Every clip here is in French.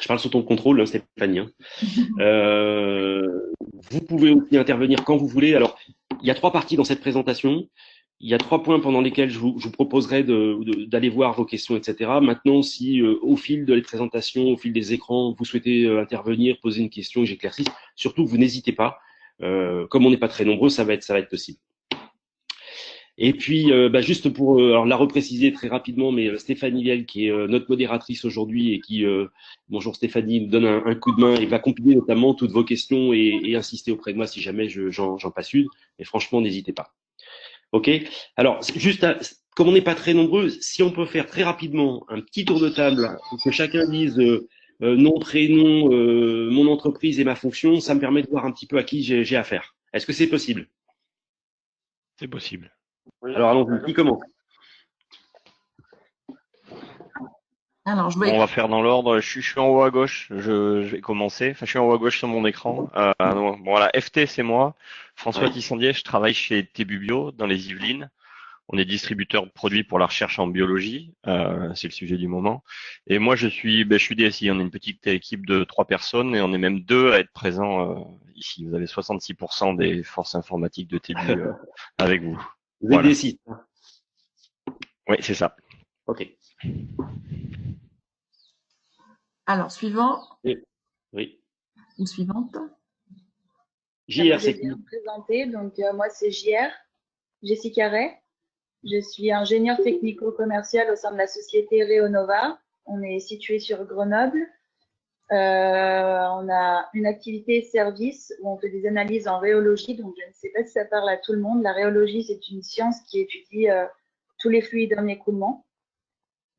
Je parle sous ton contrôle, hein, Stéphanie. Hein. Vous pouvez aussi intervenir quand vous voulez. Alors, il y a 3 parties dans cette présentation. Il y a 3 points pendant lesquels je vous proposerai d'aller voir vos questions, etc. Maintenant, si au fil de la présentation, au fil des écrans, vous souhaitez intervenir, poser une question et j'éclaircisse, surtout vous n'hésitez pas. Comme on n'est pas très nombreux, ça va être possible. Et puis, juste pour alors la repréciser très rapidement, mais Stéphanie Viel, qui est notre modératrice aujourd'hui et qui, bonjour Stéphanie, nous donne un coup de main et va compiler notamment toutes vos questions et insister auprès de moi si jamais j'en passe une. Mais franchement, n'hésitez pas. OK. Alors, juste, comme on n'est pas très nombreux, si on peut faire très rapidement un petit tour de table pour que chacun dise nom, prénom, mon entreprise et ma fonction, ça me permet de voir un petit peu à qui j'ai affaire. Est-ce que c'est possible? C'est possible. Alors, allons-y. Qui commence? Alors, On va faire dans l'ordre. Je suis en haut à gauche. Je vais commencer. Enfin, je suis en haut à gauche sur mon écran. Bon, voilà, FT, c'est moi. François Tissandier. Je travaille chez Tébubio dans les Yvelines. On est distributeur de produits pour la recherche en biologie. C'est le sujet du moment. Et moi, je suis DSI. On est une petite équipe de 3 personnes et on est même 2 à être présents ici. Vous avez 66% des forces informatiques de Tébu avec vous. Vous êtes DSI. Oui, c'est ça. OK. Alors, suivant. Oui. Ou suivante. JR, c'est qui? Je vais me présenter. Donc, moi, c'est JR, Jessica Ray. Je suis ingénieure technico-commerciale au sein de la société Reonova. On est situé sur Grenoble. On a une activité service où on fait des analyses en rhéologie. Donc, je ne sais pas si ça parle à tout le monde. La rhéologie, c'est une science qui étudie tous les fluides en écoulement.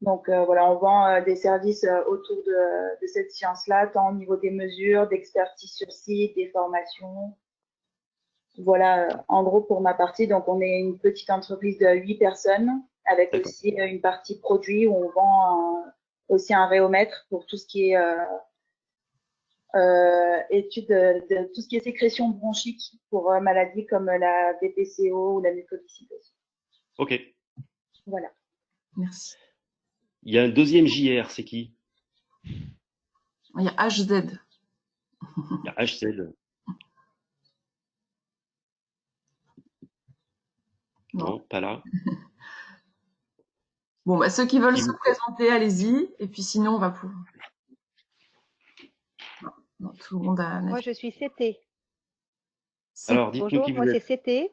Donc, voilà, on vend des services autour de cette science-là, tant au niveau des mesures, d'expertise sur site, des formations. Voilà, en gros, pour ma partie, donc on est une petite entreprise de 8 personnes avec aussi une partie produit où on vend aussi un rhéomètre pour tout ce qui est étude de tout ce qui est sécrétion bronchique pour maladies comme la BPCO ou la mucoviscidose. OK. Voilà. Merci. Il y a un deuxième JR, c'est qui? Il y a HZ. Il y a HZ. Non, pas là. Bon, ceux qui veulent se présenter, allez-y. Et puis sinon, on va pouvoir. Non, tout le monde a. Moi, je suis CT. Alors, dites-nous Bonjour, qui vous moi êtes. c'est CT.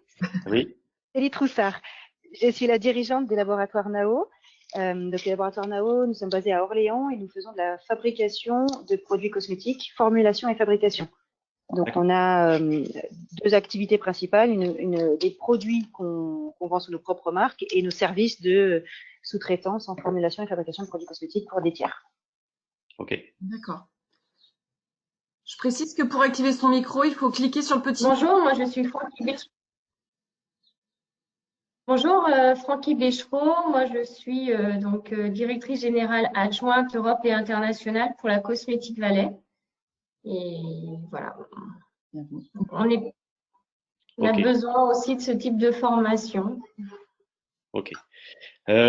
Oui. Elie Troussard. Je suis la dirigeante des laboratoires NAO. Donc, les laboratoires NAO, nous sommes basés à Orléans et nous faisons de la fabrication de produits cosmétiques, formulation et fabrication. Donc, on a 2 activités principales, des produits qu'on vend sous nos propres marques et nos services de sous-traitance en formulation et fabrication de produits cosmétiques pour des tiers. OK. D'accord. Je précise que pour activer son micro, il faut cliquer sur le petit. Bonjour, moi je suis Francky Béchereau. Bonjour, Francky Béchereau. Moi je suis directrice générale adjointe Europe et internationale pour la Cosmétique Valais. Et voilà. On a besoin aussi de ce type de formation. OK.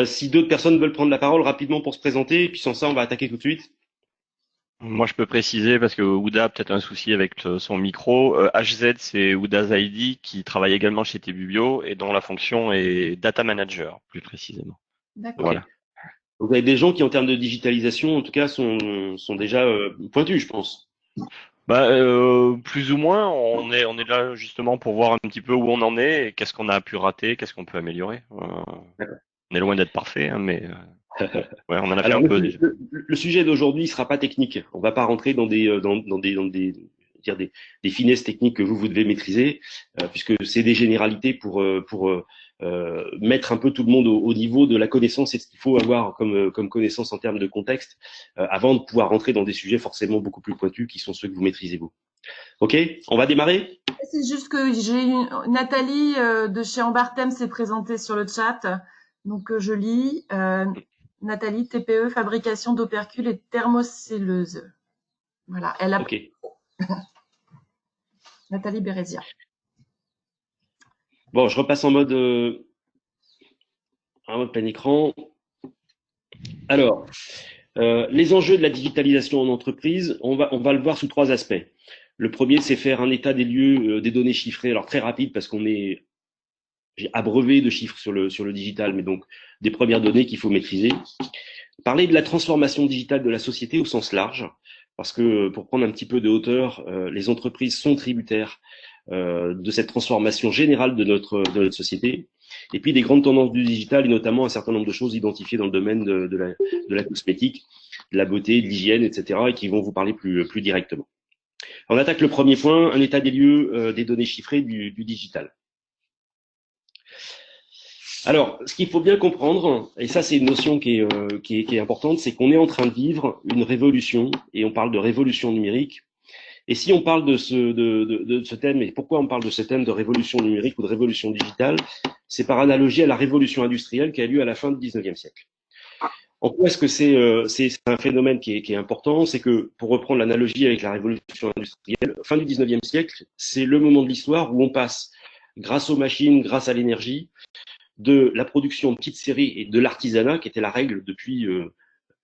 Si d'autres personnes veulent prendre la parole rapidement pour se présenter, et puis sans ça, on va attaquer tout de suite. Moi, je peux préciser parce que Ouda a peut-être un souci avec son micro. HZ, c'est Ouda Zaidi qui travaille également chez Tébubio et dont la fonction est data manager, plus précisément. D'accord. Voilà. Vous avez des gens qui, en termes de digitalisation, en tout cas, sont déjà pointus, je pense. Plus ou moins, on est là justement pour voir un petit peu où on en est et qu'est-ce qu'on a pu rater, qu'est-ce qu'on peut améliorer. On est loin d'être parfait, hein, mais ouais, on en a fait un peu déjà. Le sujet d'aujourd'hui sera pas technique. On va pas rentrer dans des finesses techniques que vous devez maîtriser, puisque c'est des généralités pour mettre un peu tout le monde au niveau de la connaissance et ce qu'il faut avoir comme connaissance en termes de contexte avant de pouvoir rentrer dans des sujets forcément beaucoup plus pointus qui sont ceux que vous maîtrisez vous. Ok, on va démarrer. C'est juste que j'ai Nathalie de chez Ambartem s'est présentée sur le chat, donc je lis. Nathalie, TPE, fabrication d'opercules et thermocelleuses. Voilà, elle a. Ok. Nathalie Bérezia. Bon, je repasse en mode plein écran. Alors, Les enjeux de la digitalisation en entreprise, on va le voir sous 3 aspects. Le premier, c'est faire un état des lieux des données chiffrées, alors très rapide parce j'ai abreuvé de chiffres sur le digital, mais donc des premières données qu'il faut maîtriser. Parler de la transformation digitale de la société au sens large, parce que pour prendre un petit peu de hauteur, les entreprises sont tributaires de cette transformation générale de notre société, et puis des grandes tendances du digital, et notamment un certain nombre de choses identifiées dans le domaine de la cosmétique, de la beauté, de l'hygiène, etc., et qui vont vous parler plus directement. On attaque le premier point, un état des lieux des données chiffrées du digital. Alors, ce qu'il faut bien comprendre, et ça c'est une notion qui est importante, c'est qu'on est en train de vivre une révolution, et on parle de révolution numérique. Et si on parle de ce thème, et pourquoi on parle de ce thème de révolution numérique ou de révolution digitale, c'est par analogie à la révolution industrielle qui a lieu à la fin du 19e siècle. En quoi est-ce que c'est un phénomène qui est important? C'est que, pour reprendre l'analogie avec la révolution industrielle, fin du 19e siècle, c'est le moment de l'histoire où on passe, grâce aux machines, grâce à l'énergie, de la production de petites séries et de l'artisanat, qui était la règle depuis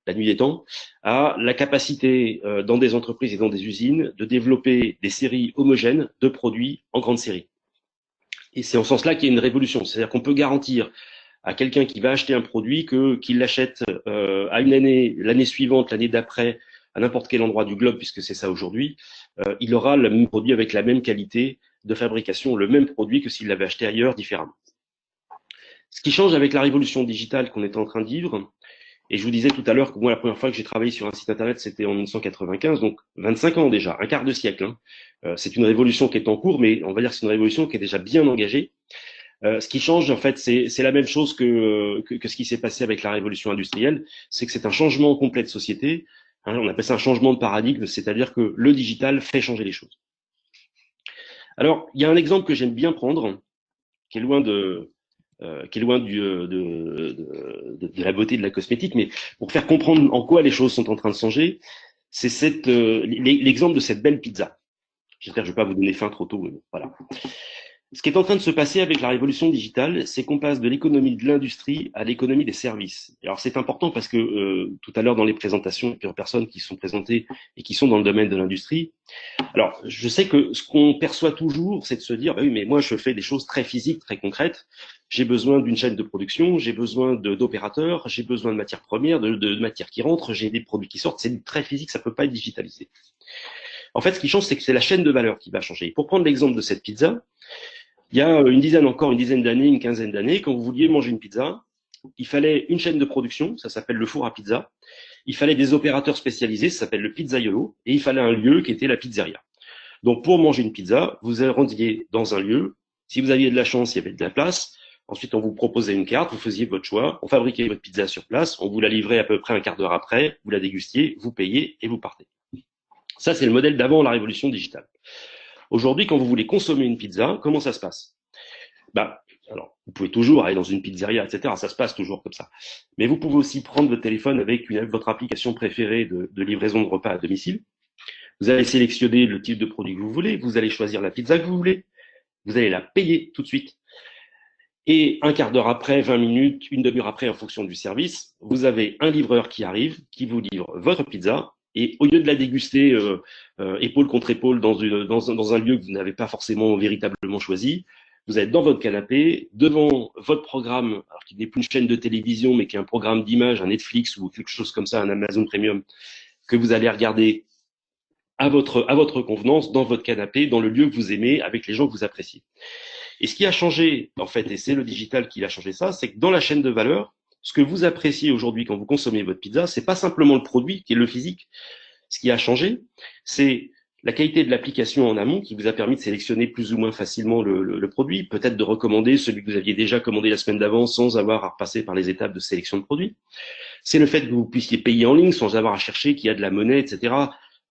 la nuit des temps, à la capacité dans des entreprises et dans des usines de développer des séries homogènes de produits en grande série. Et c'est en ce sens-là qu'il y a une révolution. C'est-à-dire qu'on peut garantir à quelqu'un qui va acheter un produit qu'il l'achète à une année, l'année suivante, l'année d'après, à n'importe quel endroit du globe, puisque c'est ça aujourd'hui, il aura le même produit avec la même qualité de fabrication, le même produit que s'il l'avait acheté ailleurs différemment. Ce qui change avec la révolution digitale qu'on est en train de vivre, et je vous disais tout à l'heure que moi, la première fois que j'ai travaillé sur un site internet, c'était en 1995, donc 25 ans déjà, un quart de siècle. C'est une révolution qui est en cours, mais on va dire que c'est une révolution qui est déjà bien engagée. Ce qui change, en fait, c'est la même chose que ce qui s'est passé avec la révolution industrielle, c'est que c'est un changement complet de société. On appelle ça un changement de paradigme, c'est-à-dire que le digital fait changer les choses. Alors, il y a un exemple que j'aime bien prendre, qui est loin de la beauté de la cosmétique, mais pour faire comprendre en quoi les choses sont en train de changer, c'est l'exemple de cette belle pizza. J'espère que je ne vais pas vous donner faim trop tôt, mais bon, voilà. Ce qui est en train de se passer avec la révolution digitale, c'est qu'on passe de l'économie de l'industrie à l'économie des services. Alors c'est important parce que tout à l'heure dans les présentations, plusieurs personnes qui sont présentées et qui sont dans le domaine de l'industrie. Alors je sais que ce qu'on perçoit toujours, c'est de se dire, bah oui, mais moi je fais des choses très physiques, très concrètes. J'ai besoin d'une chaîne de production, j'ai besoin d'opérateurs, j'ai besoin de matières premières, de matières qui rentrent, j'ai des produits qui sortent. C'est très physique, ça peut pas être digitalisé. En fait, ce qui change, c'est que c'est la chaîne de valeur qui va changer. Pour prendre l'exemple de cette pizza, il y a une dizaine d'années, une quinzaine d'années, quand vous vouliez manger une pizza, il fallait une chaîne de production, ça s'appelle le four à pizza. Il fallait des opérateurs spécialisés, ça s'appelle le pizzaiolo, et il fallait un lieu qui était la pizzeria. Donc pour manger une pizza, vous rendiez dans un lieu. Si vous aviez de la chance, il y avait de la place. Ensuite, on vous proposait une carte, vous faisiez votre choix, on fabriquait votre pizza sur place, on vous la livrait à peu près un quart d'heure après, vous la dégustiez, vous payez et vous partez. Ça, c'est le modèle d'avant la révolution digitale. Aujourd'hui, quand vous voulez consommer une pizza, comment ça se passe? Alors, vous pouvez toujours aller dans une pizzeria, etc. Ça se passe toujours comme ça. Mais vous pouvez aussi prendre votre téléphone avec votre application préférée de livraison de repas à domicile. Vous allez sélectionner le type de produit que vous voulez, vous allez choisir la pizza que vous voulez, vous allez la payer tout de suite. Et un quart d'heure après, 20 minutes, une demi-heure après, en fonction du service, vous avez un livreur qui arrive, qui vous livre votre pizza. Et au lieu de la déguster épaule contre épaule dans un lieu que vous n'avez pas forcément véritablement choisi, vous êtes dans votre canapé, devant votre programme, alors qui n'est plus une chaîne de télévision, mais qui est un programme d'image, un Netflix ou quelque chose comme ça, un Amazon Premium, que vous allez regarder à votre convenance, dans votre canapé, dans le lieu que vous aimez, avec les gens que vous appréciez. Et ce qui a changé, en fait, et c'est le digital qui a changé ça, c'est que dans la chaîne de valeur, ce que vous appréciez aujourd'hui quand vous consommez votre pizza, c'est pas simplement le produit qui est le physique. Ce qui a changé, c'est la qualité de l'application en amont qui vous a permis de sélectionner plus ou moins facilement le produit, peut-être de recommander celui que vous aviez déjà commandé la semaine d'avant sans avoir à repasser par les étapes de sélection de produits. C'est le fait que vous puissiez payer en ligne sans avoir à chercher qu'il y a de la monnaie, etc.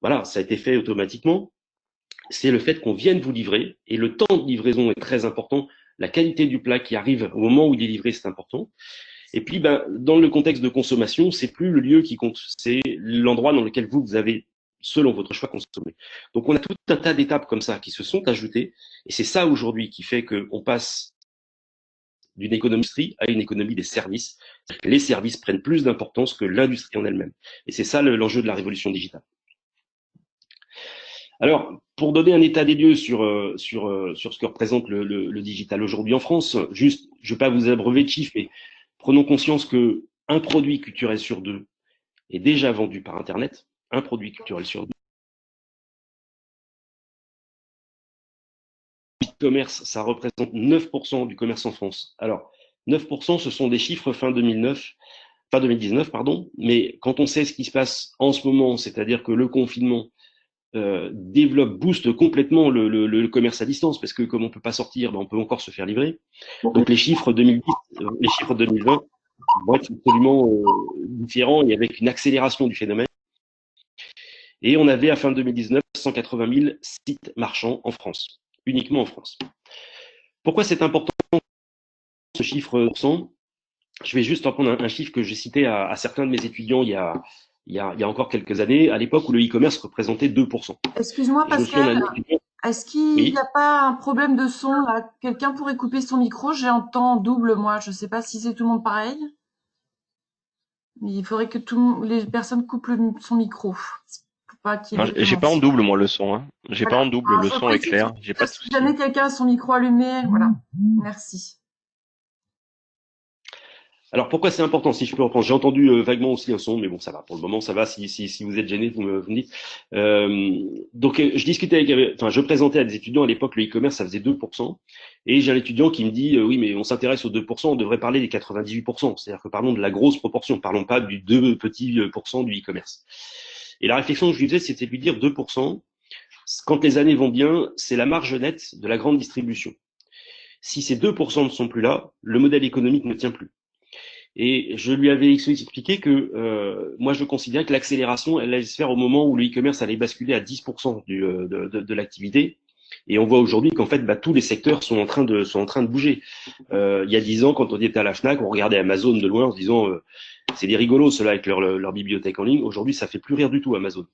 Voilà, ça a été fait automatiquement. C'est le fait qu'on vienne vous livrer, et le temps de livraison est très important. La qualité du plat qui arrive au moment où il est livré, c'est important. Et puis, dans le contexte de consommation, c'est plus le lieu qui compte, c'est l'endroit dans lequel vous avez, selon votre choix, consommé. Donc, on a tout un tas d'étapes comme ça qui se sont ajoutées, et c'est ça aujourd'hui qui fait qu'on passe d'une économie à une économie des services. C'est-à-dire que les services prennent plus d'importance que l'industrie en elle-même. Et c'est ça l'enjeu de la révolution digitale. Alors, pour donner un état des lieux sur ce que représente le digital aujourd'hui en France, juste, je ne vais pas vous abreuver de chiffres, mais prenons conscience que un produit culturel sur deux est déjà vendu par Internet. Un produit culturel sur deux. Le commerce, ça représente 9% du commerce en France. Alors, 9%, ce sont des chiffres fin 2019, pardon, mais quand on sait ce qui se passe en ce moment, c'est-à-dire que le confinement booste complètement le commerce à distance, parce que comme on peut pas sortir, ben on peut encore se faire livrer. Donc les chiffres 2010, les chiffres 2020 vont être absolument différents et avec une accélération du phénomène. Et on avait à fin 2019 180 000 sites marchands en France, uniquement en France. Pourquoi c'est important ce chiffre 100? Je vais juste reprendre un chiffre que j'ai cité à certains de mes étudiants il y a encore quelques années, à l'époque où le e-commerce représentait 2%. Excuse-moi Pascal, est-ce qu'il n'y a pas un problème de son là? Quelqu'un pourrait couper son micro? J'entends double moi, je ne sais pas si c'est tout le monde pareil. Mais il faudrait que les personnes coupent son micro. J'ai pas en double moi le son. Hein. J'ai pas en double, le son est clair. J'ai pas de souci. Si jamais quelqu'un a son micro allumé, voilà. Merci. Alors pourquoi c'est important? Si je peux reprendre, j'ai entendu vaguement aussi un son, mais bon ça va. Pour le moment ça va. Si vous êtes gêné, vous me dites. Donc je discutais je présentais à des étudiants à l'époque le e-commerce, ça faisait 2%, et j'ai un étudiant qui me dit oui mais on s'intéresse aux 2%, on devrait parler des 98%. C'est-à-dire que parlons de la grosse proportion, parlons pas du 2 petits % du e-commerce. Et la réflexion que je lui faisais, c'était de lui dire 2%. Quand les années vont bien, c'est la marge nette de la grande distribution. Si ces 2% ne sont plus là, le modèle économique ne tient plus. Et je lui avais expliqué que moi je considérais que l'accélération elle allait se faire au moment où le e-commerce allait basculer à 10% de l'activité. Et on voit aujourd'hui qu'en fait tous les secteurs sont en train de bouger. Il y a 10 ans, quand on était à la Fnac, on regardait Amazon de loin en se disant c'est des rigolos ceux-là avec leur bibliothèque en ligne. Aujourd'hui, ça fait plus rire du tout Amazon.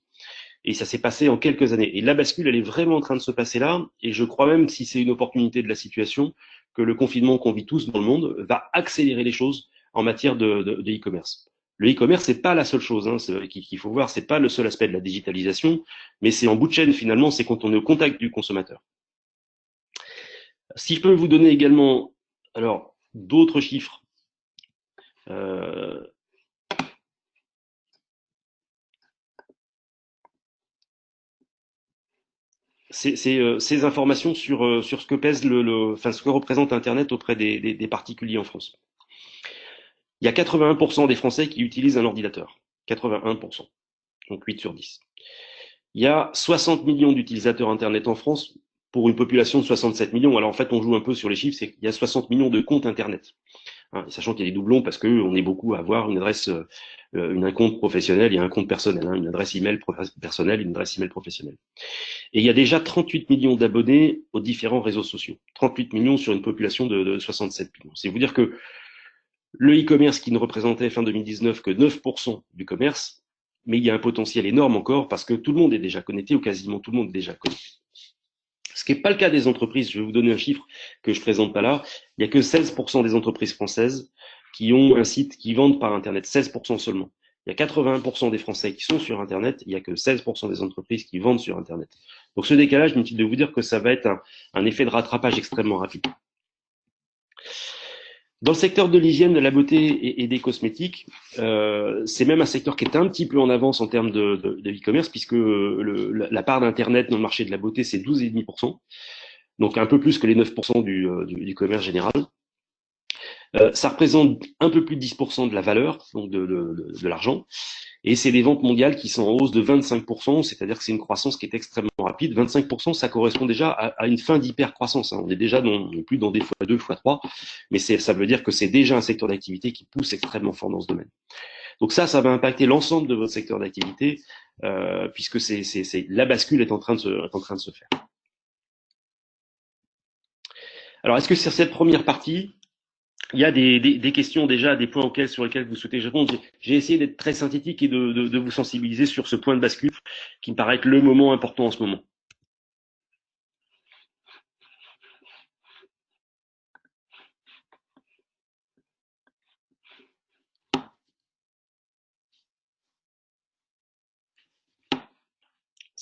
Et ça s'est passé en quelques années. Et la bascule, elle est vraiment en train de se passer là. Et je crois même, si c'est une opportunité de la situation, que le confinement qu'on vit tous dans le monde va accélérer les choses en matière de e-commerce. Le e-commerce, c'est pas la seule chose qu'il faut voir, c'est pas le seul aspect de la digitalisation, mais c'est en bout de chaîne finalement, c'est quand on est au contact du consommateur. Si je peux vous donner également, alors d'autres chiffres. Ces informations sur ce que pèse ce que représente Internet auprès des particuliers en France. Il y a 81% des Français qui utilisent un ordinateur. 81%. Donc 8 sur 10. Il y a 60 millions d'utilisateurs Internet en France pour une population de 67 millions. Alors en fait, on joue un peu sur les chiffres, c'est qu'il y a 60 millions de comptes Internet. Sachant qu'il y a des doublons parce qu'on est beaucoup à avoir une adresse, un compte professionnel et un compte personnel, une adresse email personnelle et une adresse email professionnelle. Et il y a déjà 38 millions d'abonnés aux différents réseaux sociaux. 38 millions sur une population de 67 millions. C'est vous dire que le e-commerce qui ne représentait fin 2019 que 9% du commerce, mais il y a un potentiel énorme encore parce que tout le monde est déjà connecté ou quasiment tout le monde est déjà connecté. Ce qui n'est pas le cas des entreprises. Je vais vous donner un chiffre que je présente pas là. Il n'y a que 16% des entreprises françaises qui ont un site qui vendent par Internet. 16% seulement. Il y a 81% des Français qui sont sur Internet. Il n'y a que 16% des entreprises qui vendent sur Internet. Donc ce décalage, inutile de vous dire que ça va être un effet de rattrapage extrêmement rapide. Dans le secteur de l'hygiène, de la beauté et des cosmétiques, c'est même un secteur qui est un petit peu en avance en termes de e-commerce, puisque la part d'Internet dans le marché de la beauté, c'est 12,5%, donc un peu plus que les 9% du commerce général. Ça représente un peu plus de 10% de la valeur, donc de l'argent, et c'est des ventes mondiales qui sont en hausse de 25%, c'est-à-dire que c'est une croissance qui est extrêmement rapide. 25%, ça correspond déjà à une fin d'hyper-croissance. On est déjà non plus dans des x2, x3, mais ça veut dire que c'est déjà un secteur d'activité qui pousse extrêmement fort dans ce domaine. Donc ça va impacter l'ensemble de votre secteur d'activité, puisque la bascule est en train de se faire. Alors, est-ce que sur cette première partie, il y a des questions déjà, des points sur lesquels vous souhaitez que je réponde? J'ai essayé d'être très synthétique et de vous sensibiliser sur ce point de bascule qui me paraît être le moment important en ce moment.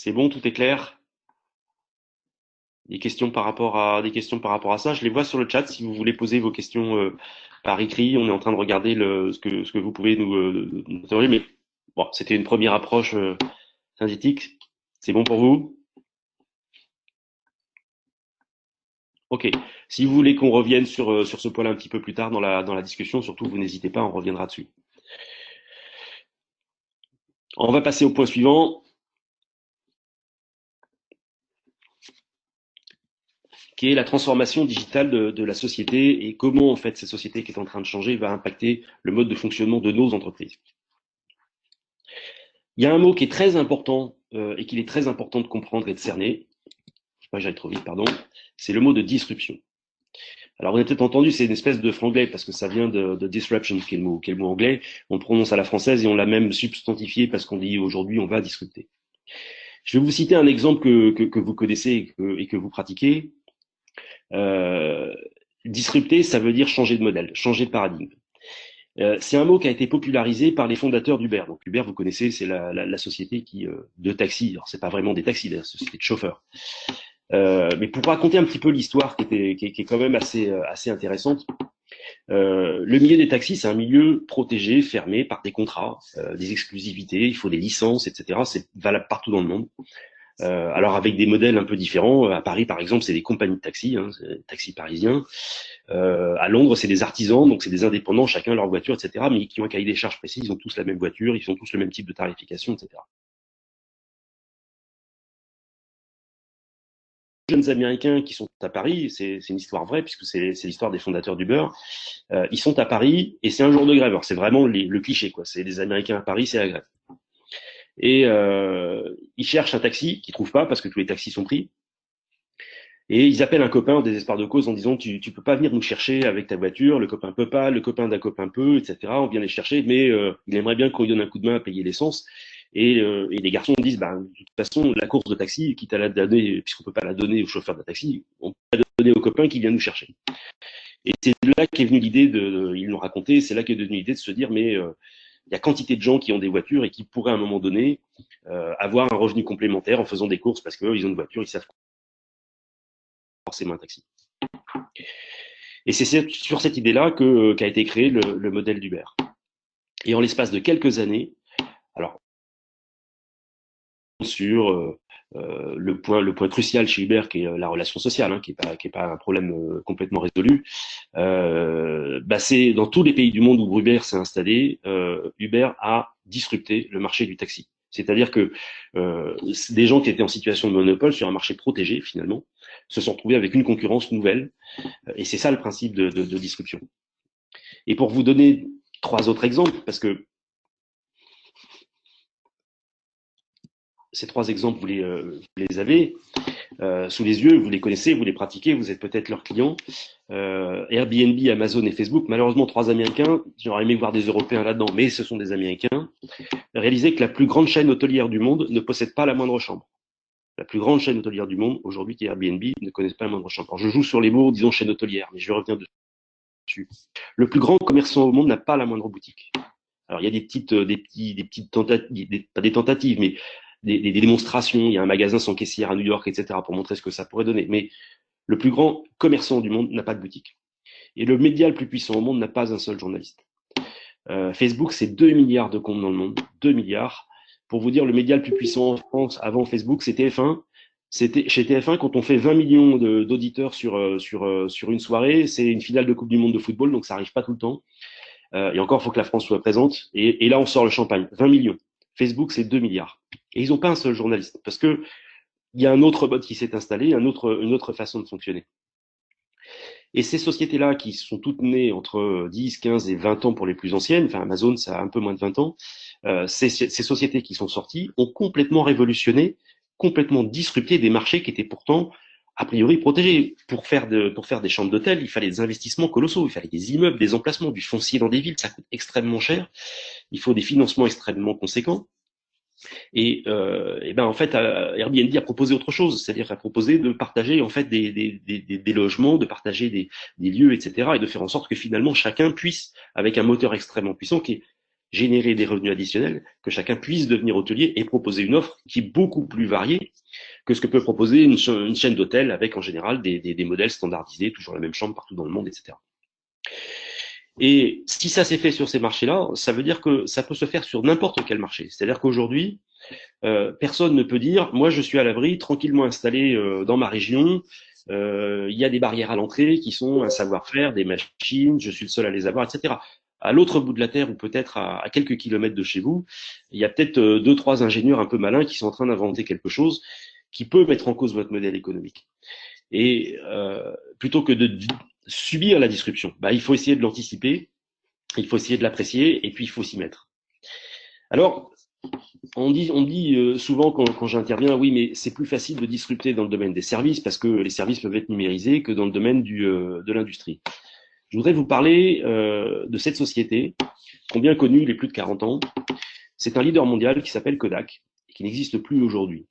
C'est bon, tout est clair? Des questions par rapport à ça, je les vois sur le chat. Si vous voulez poser vos questions par écrit, on est en train de regarder ce que vous pouvez nous interroger. Mais bon, c'était une première approche synthétique. C'est bon pour vous? Ok. Si vous voulez qu'on revienne sur ce point-là un petit peu plus tard dans la discussion, surtout vous n'hésitez pas, on reviendra dessus. On va passer au point suivant, qui est la transformation digitale de la société et comment en fait cette société qui est en train de changer va impacter le mode de fonctionnement de nos entreprises. Il y a un mot qui est très important et qu'il est très important de comprendre et de cerner. Je sais pas, j'aille trop vite, pardon. C'est le mot de disruption. Alors, vous avez peut-être entendu, c'est une espèce de franglais parce que ça vient de disruption, qui est le mot anglais. On le prononce à la française et on l'a même substantifié parce qu'on dit aujourd'hui on va disrupter. Je vais vous citer un exemple que vous connaissez et que vous pratiquez. Disrupter, ça veut dire changer de modèle, changer de paradigme. C'est un mot qui a été popularisé par les fondateurs d'Uber. Donc Uber, vous connaissez, c'est la société de taxi. Alors c'est pas vraiment des taxis, c'est la société de chauffeurs. Mais pour raconter un petit peu l'histoire qui est quand même assez intéressante. Le milieu des taxis, c'est un milieu protégé, fermé par des contrats, des exclusivités. Il faut des licences, etc. C'est valable partout dans le monde. Alors avec des modèles un peu différents. À Paris, par exemple, c'est des compagnies de taxis, taxis parisiens. À Londres, c'est des artisans, donc c'est des indépendants, chacun leur voiture, etc. Mais qui ont un cahier des charges précis, ils ont tous la même voiture, ils ont tous le même type de tarification, etc. Les jeunes Américains qui sont à Paris, c'est une histoire vraie puisque c'est l'histoire des fondateurs d'Uber. Ils sont à Paris et c'est un jour de grève. Alors c'est vraiment le cliché, quoi. C'est les Américains à Paris, c'est la grève. Et ils cherchent un taxi qu'ils trouvent pas parce que tous les taxis sont pris. Et ils appellent un copain au désespoir de cause en disant tu peux pas venir nous chercher avec ta voiture, le copain peut pas, le copain d'un copain peut, etc. On vient les chercher, mais il aimerait bien qu'on lui donne un coup de main à payer l'essence. Et les garçons disent de toute façon la course de taxi, quitte à la donner, puisqu'on peut pas la donner au chauffeur de taxi, on peut la donner au copain qui vient nous chercher. Et c'est là qu'est venue l'idée ils l'ont raconté, c'est là qu'est venue l'idée de se dire mais il y a quantité de gens qui ont des voitures et qui pourraient à un moment donné avoir un revenu complémentaire en faisant des courses parce qu'ils ont une voiture, ils savent forcément un taxi. Et c'est sur cette idée-là qu'a été créé le modèle d'Uber. Et en l'espace de quelques années, alors sur le point crucial chez Uber qui est la relation sociale, qui est pas un problème complètement résolu. C'est dans tous les pays du monde où Uber s'est installé, Uber a disrupté le marché du taxi. C'est-à-dire que des gens qui étaient en situation de monopole sur un marché protégé finalement se sont retrouvés avec une concurrence nouvelle, et c'est ça le principe de disruption. Et pour vous donner 3 autres exemples, parce que ces 3 exemples, vous les avez sous les yeux, vous les connaissez, vous les pratiquez, vous êtes peut-être leurs clients. Airbnb, Amazon et Facebook, malheureusement 3 Américains, j'aurais aimé voir des Européens là-dedans, mais ce sont des Américains, réalisaient que la plus grande chaîne hôtelière du monde ne possède pas la moindre chambre. La plus grande chaîne hôtelière du monde, aujourd'hui, qui est Airbnb, ne connaît pas la moindre chambre. Alors, je joue sur les mots, disons chaîne hôtelière, mais je vais revenir dessus. Le plus grand commerçant au monde n'a pas la moindre boutique. Alors, il y a des petites tentatives, pas des tentatives, mais des démonstrations. Il y a un magasin sans caissière à New York, etc., pour montrer ce que ça pourrait donner. Mais le plus grand commerçant du monde n'a pas de boutique. Et le média le plus puissant au monde n'a pas un seul journaliste. Facebook, c'est 2 milliards de comptes dans le monde. 2 milliards. Pour vous dire, le média le plus puissant en France avant Facebook, c'est TF1. Chez TF1, quand on fait 20 millions d'auditeurs sur une soirée, c'est une finale de Coupe du Monde de football, donc ça arrive pas tout le temps. Et encore, il faut que la France soit présente. Et là, on sort le champagne. 20 millions. Facebook, c'est 2 milliards. Et ils n'ont pas un seul journaliste, parce que il y a un autre mode qui s'est installé, une autre façon de fonctionner. Et ces sociétés-là, qui sont toutes nées entre 10, 15 et 20 ans pour les plus anciennes, enfin Amazon, ça a un peu moins de 20 ans, ces sociétés qui sont sorties ont complètement révolutionné, complètement disrupté des marchés qui étaient pourtant a priori protégés. Pour faire des chambres d'hôtel, il fallait des investissements colossaux, il fallait des immeubles, des emplacements, du foncier dans des villes, ça coûte extrêmement cher, il faut des financements extrêmement conséquents. Et en fait, Airbnb a proposé autre chose, c'est-à-dire a proposé de partager en fait des logements, de partager des lieux, etc., et de faire en sorte que finalement chacun puisse, avec un moteur extrêmement puissant qui est générer des revenus additionnels, que chacun puisse devenir hôtelier et proposer une offre qui est beaucoup plus variée que ce que peut proposer une chaîne d'hôtels avec en général des modèles standardisés, toujours la même chambre partout dans le monde, etc. Et si ça s'est fait sur ces marchés-là, ça veut dire que ça peut se faire sur n'importe quel marché. C'est-à-dire qu'aujourd'hui, personne ne peut dire, moi je suis à l'abri, tranquillement installé dans ma région, il y a des barrières à l'entrée qui sont un savoir-faire, des machines, je suis le seul à les avoir, etc. À l'autre bout de la Terre, ou peut-être à quelques kilomètres de chez vous, il y a peut-être 2-3 ingénieurs un peu malins qui sont en train d'inventer quelque chose qui peut mettre en cause votre modèle économique. Et plutôt que de subir la disruption, il faut essayer de l'anticiper, il faut essayer de l'apprécier, et puis il faut s'y mettre. Alors, on dit souvent quand j'interviens, oui, mais c'est plus facile de disrupter dans le domaine des services parce que les services peuvent être numérisés que dans le domaine de l'industrie. Je voudrais vous parler de cette société, qui ont bien connu les plus de 40 ans. C'est un leader mondial qui s'appelle Kodak, et qui n'existe plus aujourd'hui.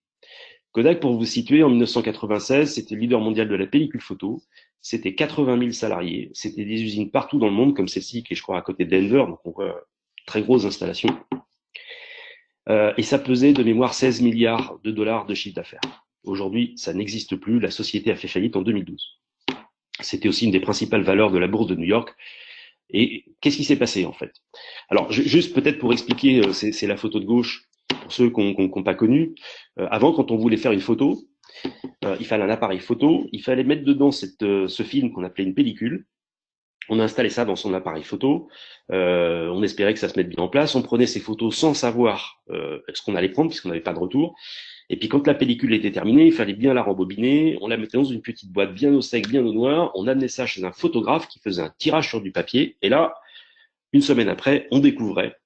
Kodak, pour vous situer, en 1996, c'était le leader mondial de la pellicule photo. C'était 80 000 salariés. C'était des usines partout dans le monde, comme celle-ci, qui est, je crois, à côté de Denver. Donc, on voit très grosse installation. Et ça pesait de mémoire 16 milliards de dollars de chiffre d'affaires. Aujourd'hui, ça n'existe plus. La société a fait faillite en 2012. C'était aussi une des principales valeurs de la bourse de New York. Et qu'est-ce qui s'est passé, en fait? Alors, juste peut-être pour expliquer, c'est la photo de gauche, pour ceux qui n'ont pas connu. Avant, quand on voulait faire une photo, il fallait un appareil photo, il fallait mettre dedans ce film qu'on appelait une pellicule. On installait ça dans son appareil photo, on espérait que ça se mette bien en place, on prenait ces photos sans savoir ce qu'on allait prendre, puisqu'on n'avait pas de retour. Et puis quand la pellicule était terminée, il fallait bien la rembobiner, on la mettait dans une petite boîte bien au sec, bien au noir, on amenait ça chez un photographe qui faisait un tirage sur du papier, et là, une semaine après, on découvrait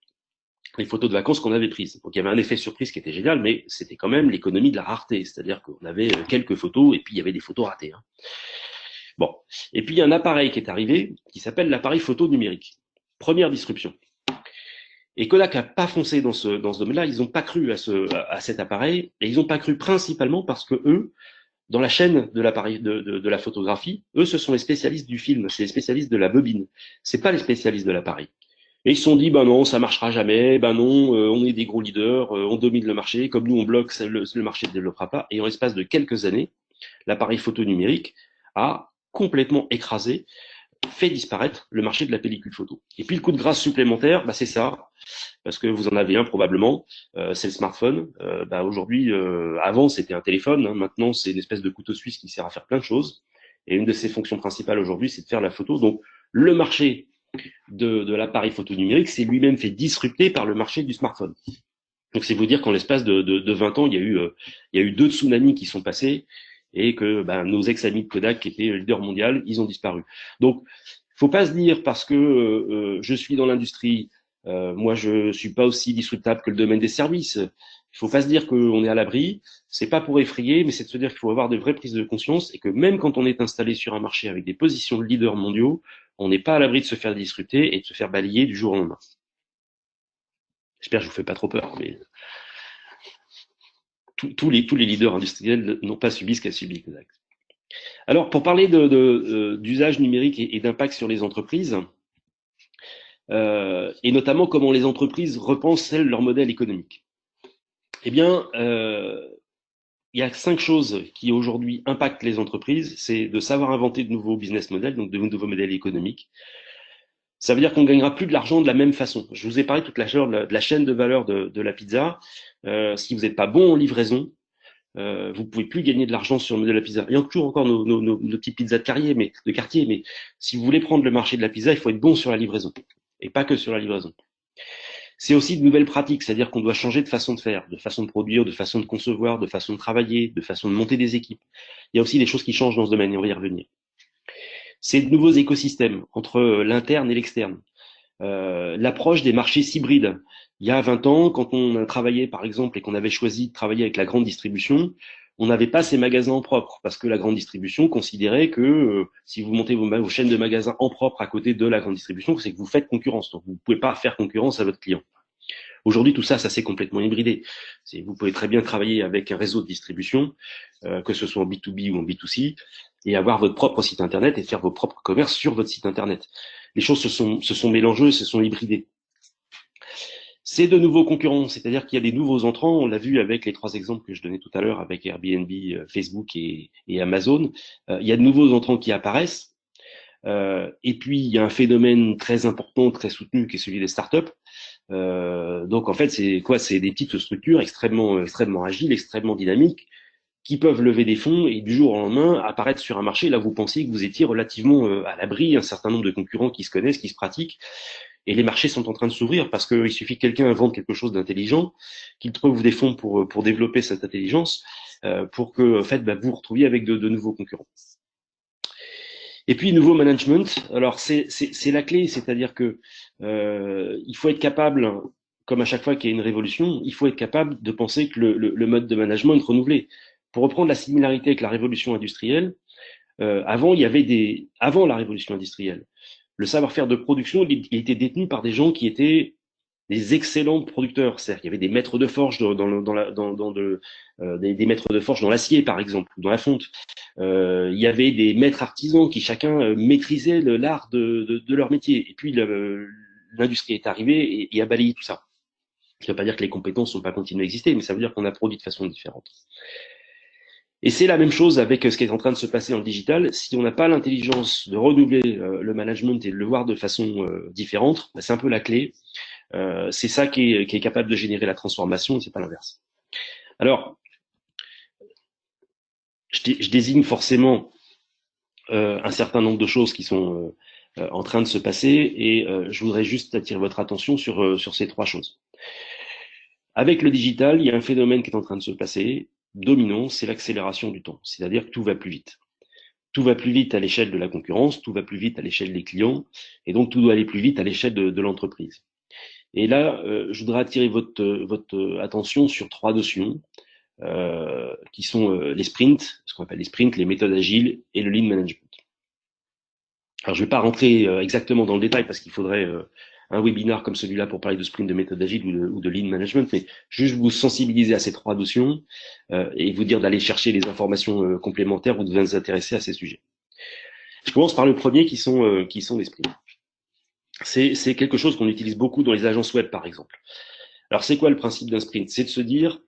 les photos de vacances qu'on avait prises. Donc il y avait un effet surprise qui était génial, mais c'était quand même l'économie de la rareté, c'est-à-dire qu'on avait quelques photos et puis il y avait des photos ratées. Hein. Bon, et puis il y a un appareil qui est arrivé qui s'appelle l'appareil photo numérique. Première disruption. Et Kodak n'a pas foncé dans ce domaine-là, ils n'ont pas cru à cet appareil, et ils n'ont pas cru principalement parce que eux, dans la chaîne de l'appareil de la photographie, eux, ce sont les spécialistes du film, c'est les spécialistes de la bobine, c'est pas les spécialistes de l'appareil. Et ils se sont dit, ben non, ça marchera jamais, ben non, on est des gros leaders, on domine le marché, comme nous on bloque, le marché ne se développera pas. Et en l'espace de quelques années, l'appareil photo numérique a complètement écrasé, fait disparaître le marché de la pellicule photo. Et puis le coup de grâce supplémentaire, c'est ça, parce que vous en avez un probablement, c'est le smartphone. Aujourd'hui, avant c'était un téléphone, hein, maintenant c'est une espèce de couteau suisse qui sert à faire plein de choses. Et une de ses fonctions principales aujourd'hui, c'est de faire la photo. Donc le marché de l'appareil photo numérique s'est lui-même fait disrupter par le marché du smartphone. Donc c'est vous dire qu'en l'espace de 20 ans, il y a eu 2 tsunamis qui sont passés et que nos ex-amis de Kodak qui étaient leaders mondial, ils ont disparu. Donc faut pas se dire parce que je suis dans l'industrie, moi je suis pas aussi disruptable que le domaine des services. Il faut pas se dire qu'on est à l'abri. C'est pas pour effrayer, mais c'est de se dire qu'il faut avoir de vraies prises de conscience et que même quand on est installé sur un marché avec des positions de leaders mondiaux, on n'est pas à l'abri de se faire disrupter et de se faire balayer du jour au lendemain. J'espère que je vous fais pas trop peur, mais tous les leaders industriels n'ont pas subi ce qu'a subi Kodak. Alors, pour parler d'usage numérique et d'impact sur les entreprises, et notamment comment les entreprises repensent leur modèle économique. Eh bien, il y a 5 choses qui aujourd'hui impactent les entreprises. C'est de savoir inventer de nouveaux business models, donc de nouveaux modèles économiques. Ça veut dire qu'on ne gagnera plus de l'argent de la même façon. Je vous ai parlé toute de la chaîne de valeur de la pizza. Si vous n'êtes pas bon en livraison, vous pouvez plus gagner de l'argent sur le modèle de la pizza. Il y a toujours encore nos petites pizzas de quartier, mais si vous voulez prendre le marché de la pizza, il faut être bon sur la livraison. Et pas que sur la livraison. C'est aussi de nouvelles pratiques, c'est-à-dire qu'on doit changer de façon de faire, de façon de produire, de façon de concevoir, de façon de travailler, de façon de monter des équipes. Il y a aussi des choses qui changent dans ce domaine et on va y revenir. C'est de nouveaux écosystèmes entre l'interne et l'externe. L'approche des marchés hybrides. Il y a 20 ans, quand on a travaillé par exemple et qu'on avait choisi de travailler avec la grande distribution, on n'avait pas ces magasins en propre parce que la grande distribution considérait que si vous montez vos chaînes de magasins en propre à côté de la grande distribution, c'est que vous faites concurrence. Donc vous ne pouvez pas faire concurrence à votre client. Aujourd'hui, tout ça, ça s'est complètement hybridé. Vous pouvez très bien travailler avec un réseau de distribution, que ce soit en B2B ou en B2C, et avoir votre propre site internet et faire vos propres commerces sur votre site internet. Les choses se sont mélangées, se sont hybridées. C'est de nouveaux concurrents, c'est-à-dire qu'il y a des nouveaux entrants. On l'a vu avec les 3 exemples que je donnais tout à l'heure avec Airbnb, Facebook et Amazon. Il y a de nouveaux entrants qui apparaissent. Et puis, il y a un phénomène très important, très soutenu, qui est celui des startups. Donc, en fait, c'est quoi? C'est des petites structures extrêmement agiles, extrêmement dynamiques, qui peuvent lever des fonds et du jour au lendemain apparaître sur un marché. Là, vous pensiez que vous étiez relativement à l'abri, un certain nombre de concurrents qui se connaissent, qui se pratiquent. Et les marchés sont en train de s'ouvrir parce qu'il suffit que quelqu'un invente quelque chose d'intelligent, qu'il trouve des fonds pour développer cette intelligence, pour que en fait, vous vous retrouviez avec de nouveaux concurrents. Et puis, nouveau management. Alors, c'est la clé, c'est-à-dire que il faut être capable, comme à chaque fois qu'il y a une révolution, il faut être capable de penser que le mode de management est renouvelé. Pour reprendre la similarité avec la révolution industrielle, avant la révolution industrielle, le savoir-faire de production, il était détenu par des gens qui étaient des excellents producteurs. C'est-à-dire qu'il y avait des maîtres de forge des maîtres de forge dans l'acier, par exemple, ou dans la fonte. Il y avait des maîtres artisans qui chacun maîtrisait l'art de leur métier. Et puis l'industrie est arrivée et a balayé tout ça. Ça ne veut pas dire que les compétences n'ont pas continué à exister, mais ça veut dire qu'on a produit de façon différente. Et c'est la même chose avec ce qui est en train de se passer dans le digital. Si on n'a pas l'intelligence de renouveler le management et de le voir de façon différente, c'est un peu la clé. C'est ça qui est capable de générer la transformation, c'est pas l'inverse. Alors, je désigne forcément un certain nombre de choses qui sont en train de se passer et je voudrais juste attirer votre attention sur ces 3 choses. Avec le digital, il y a un phénomène qui est en train de se passer, dominant, c'est l'accélération du temps. C'est-à-dire que tout va plus vite. Tout va plus vite à l'échelle de la concurrence, tout va plus vite à l'échelle des clients, et donc tout doit aller plus vite à l'échelle de l'entreprise. Et là, je voudrais attirer votre attention sur 3 notions qui sont les sprints, ce qu'on appelle les sprints, les méthodes agiles et le lean management. Alors, je ne vais pas rentrer exactement dans le détail parce qu'il faudrait un webinaire comme celui-là pour parler de sprint, de méthode agile ou de lean management, mais juste vous sensibiliser à ces 3 notions et vous dire d'aller chercher les informations complémentaires ou de vous intéresser à ces sujets. Je commence par le premier qui sont les sprints. C'est quelque chose qu'on utilise beaucoup dans les agences web, par exemple. Alors, c'est quoi le principe d'un sprint? C'est de se dire,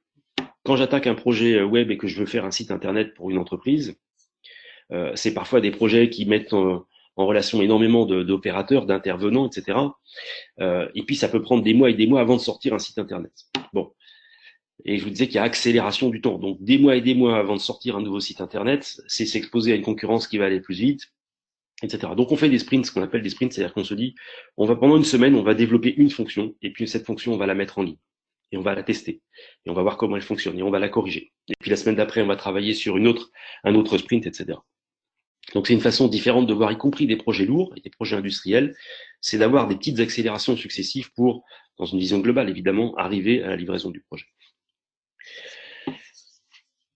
quand j'attaque un projet web et que je veux faire un site internet pour une entreprise, c'est parfois des projets qui mettent en relation énormément d'opérateurs, d'intervenants, etc. Et puis, ça peut prendre des mois et des mois avant de sortir un site internet. Bon. Et je vous disais qu'il y a accélération du temps. Donc, des mois et des mois avant de sortir un nouveau site internet, c'est s'exposer à une concurrence qui va aller plus vite, etc. Donc, on fait des sprints, ce qu'on appelle des sprints, c'est-à-dire qu'on se dit, pendant une semaine, on va développer une fonction, et puis cette fonction, on va la mettre en ligne. Et on va la tester. Et on va voir comment elle fonctionne. Et on va la corriger. Et puis la semaine d'après, on va travailler sur un autre sprint, etc. Donc c'est une façon différente de voir, y compris des projets lourds et des projets industriels, c'est d'avoir des petites accélérations successives pour, dans une vision globale évidemment, arriver à la livraison du projet.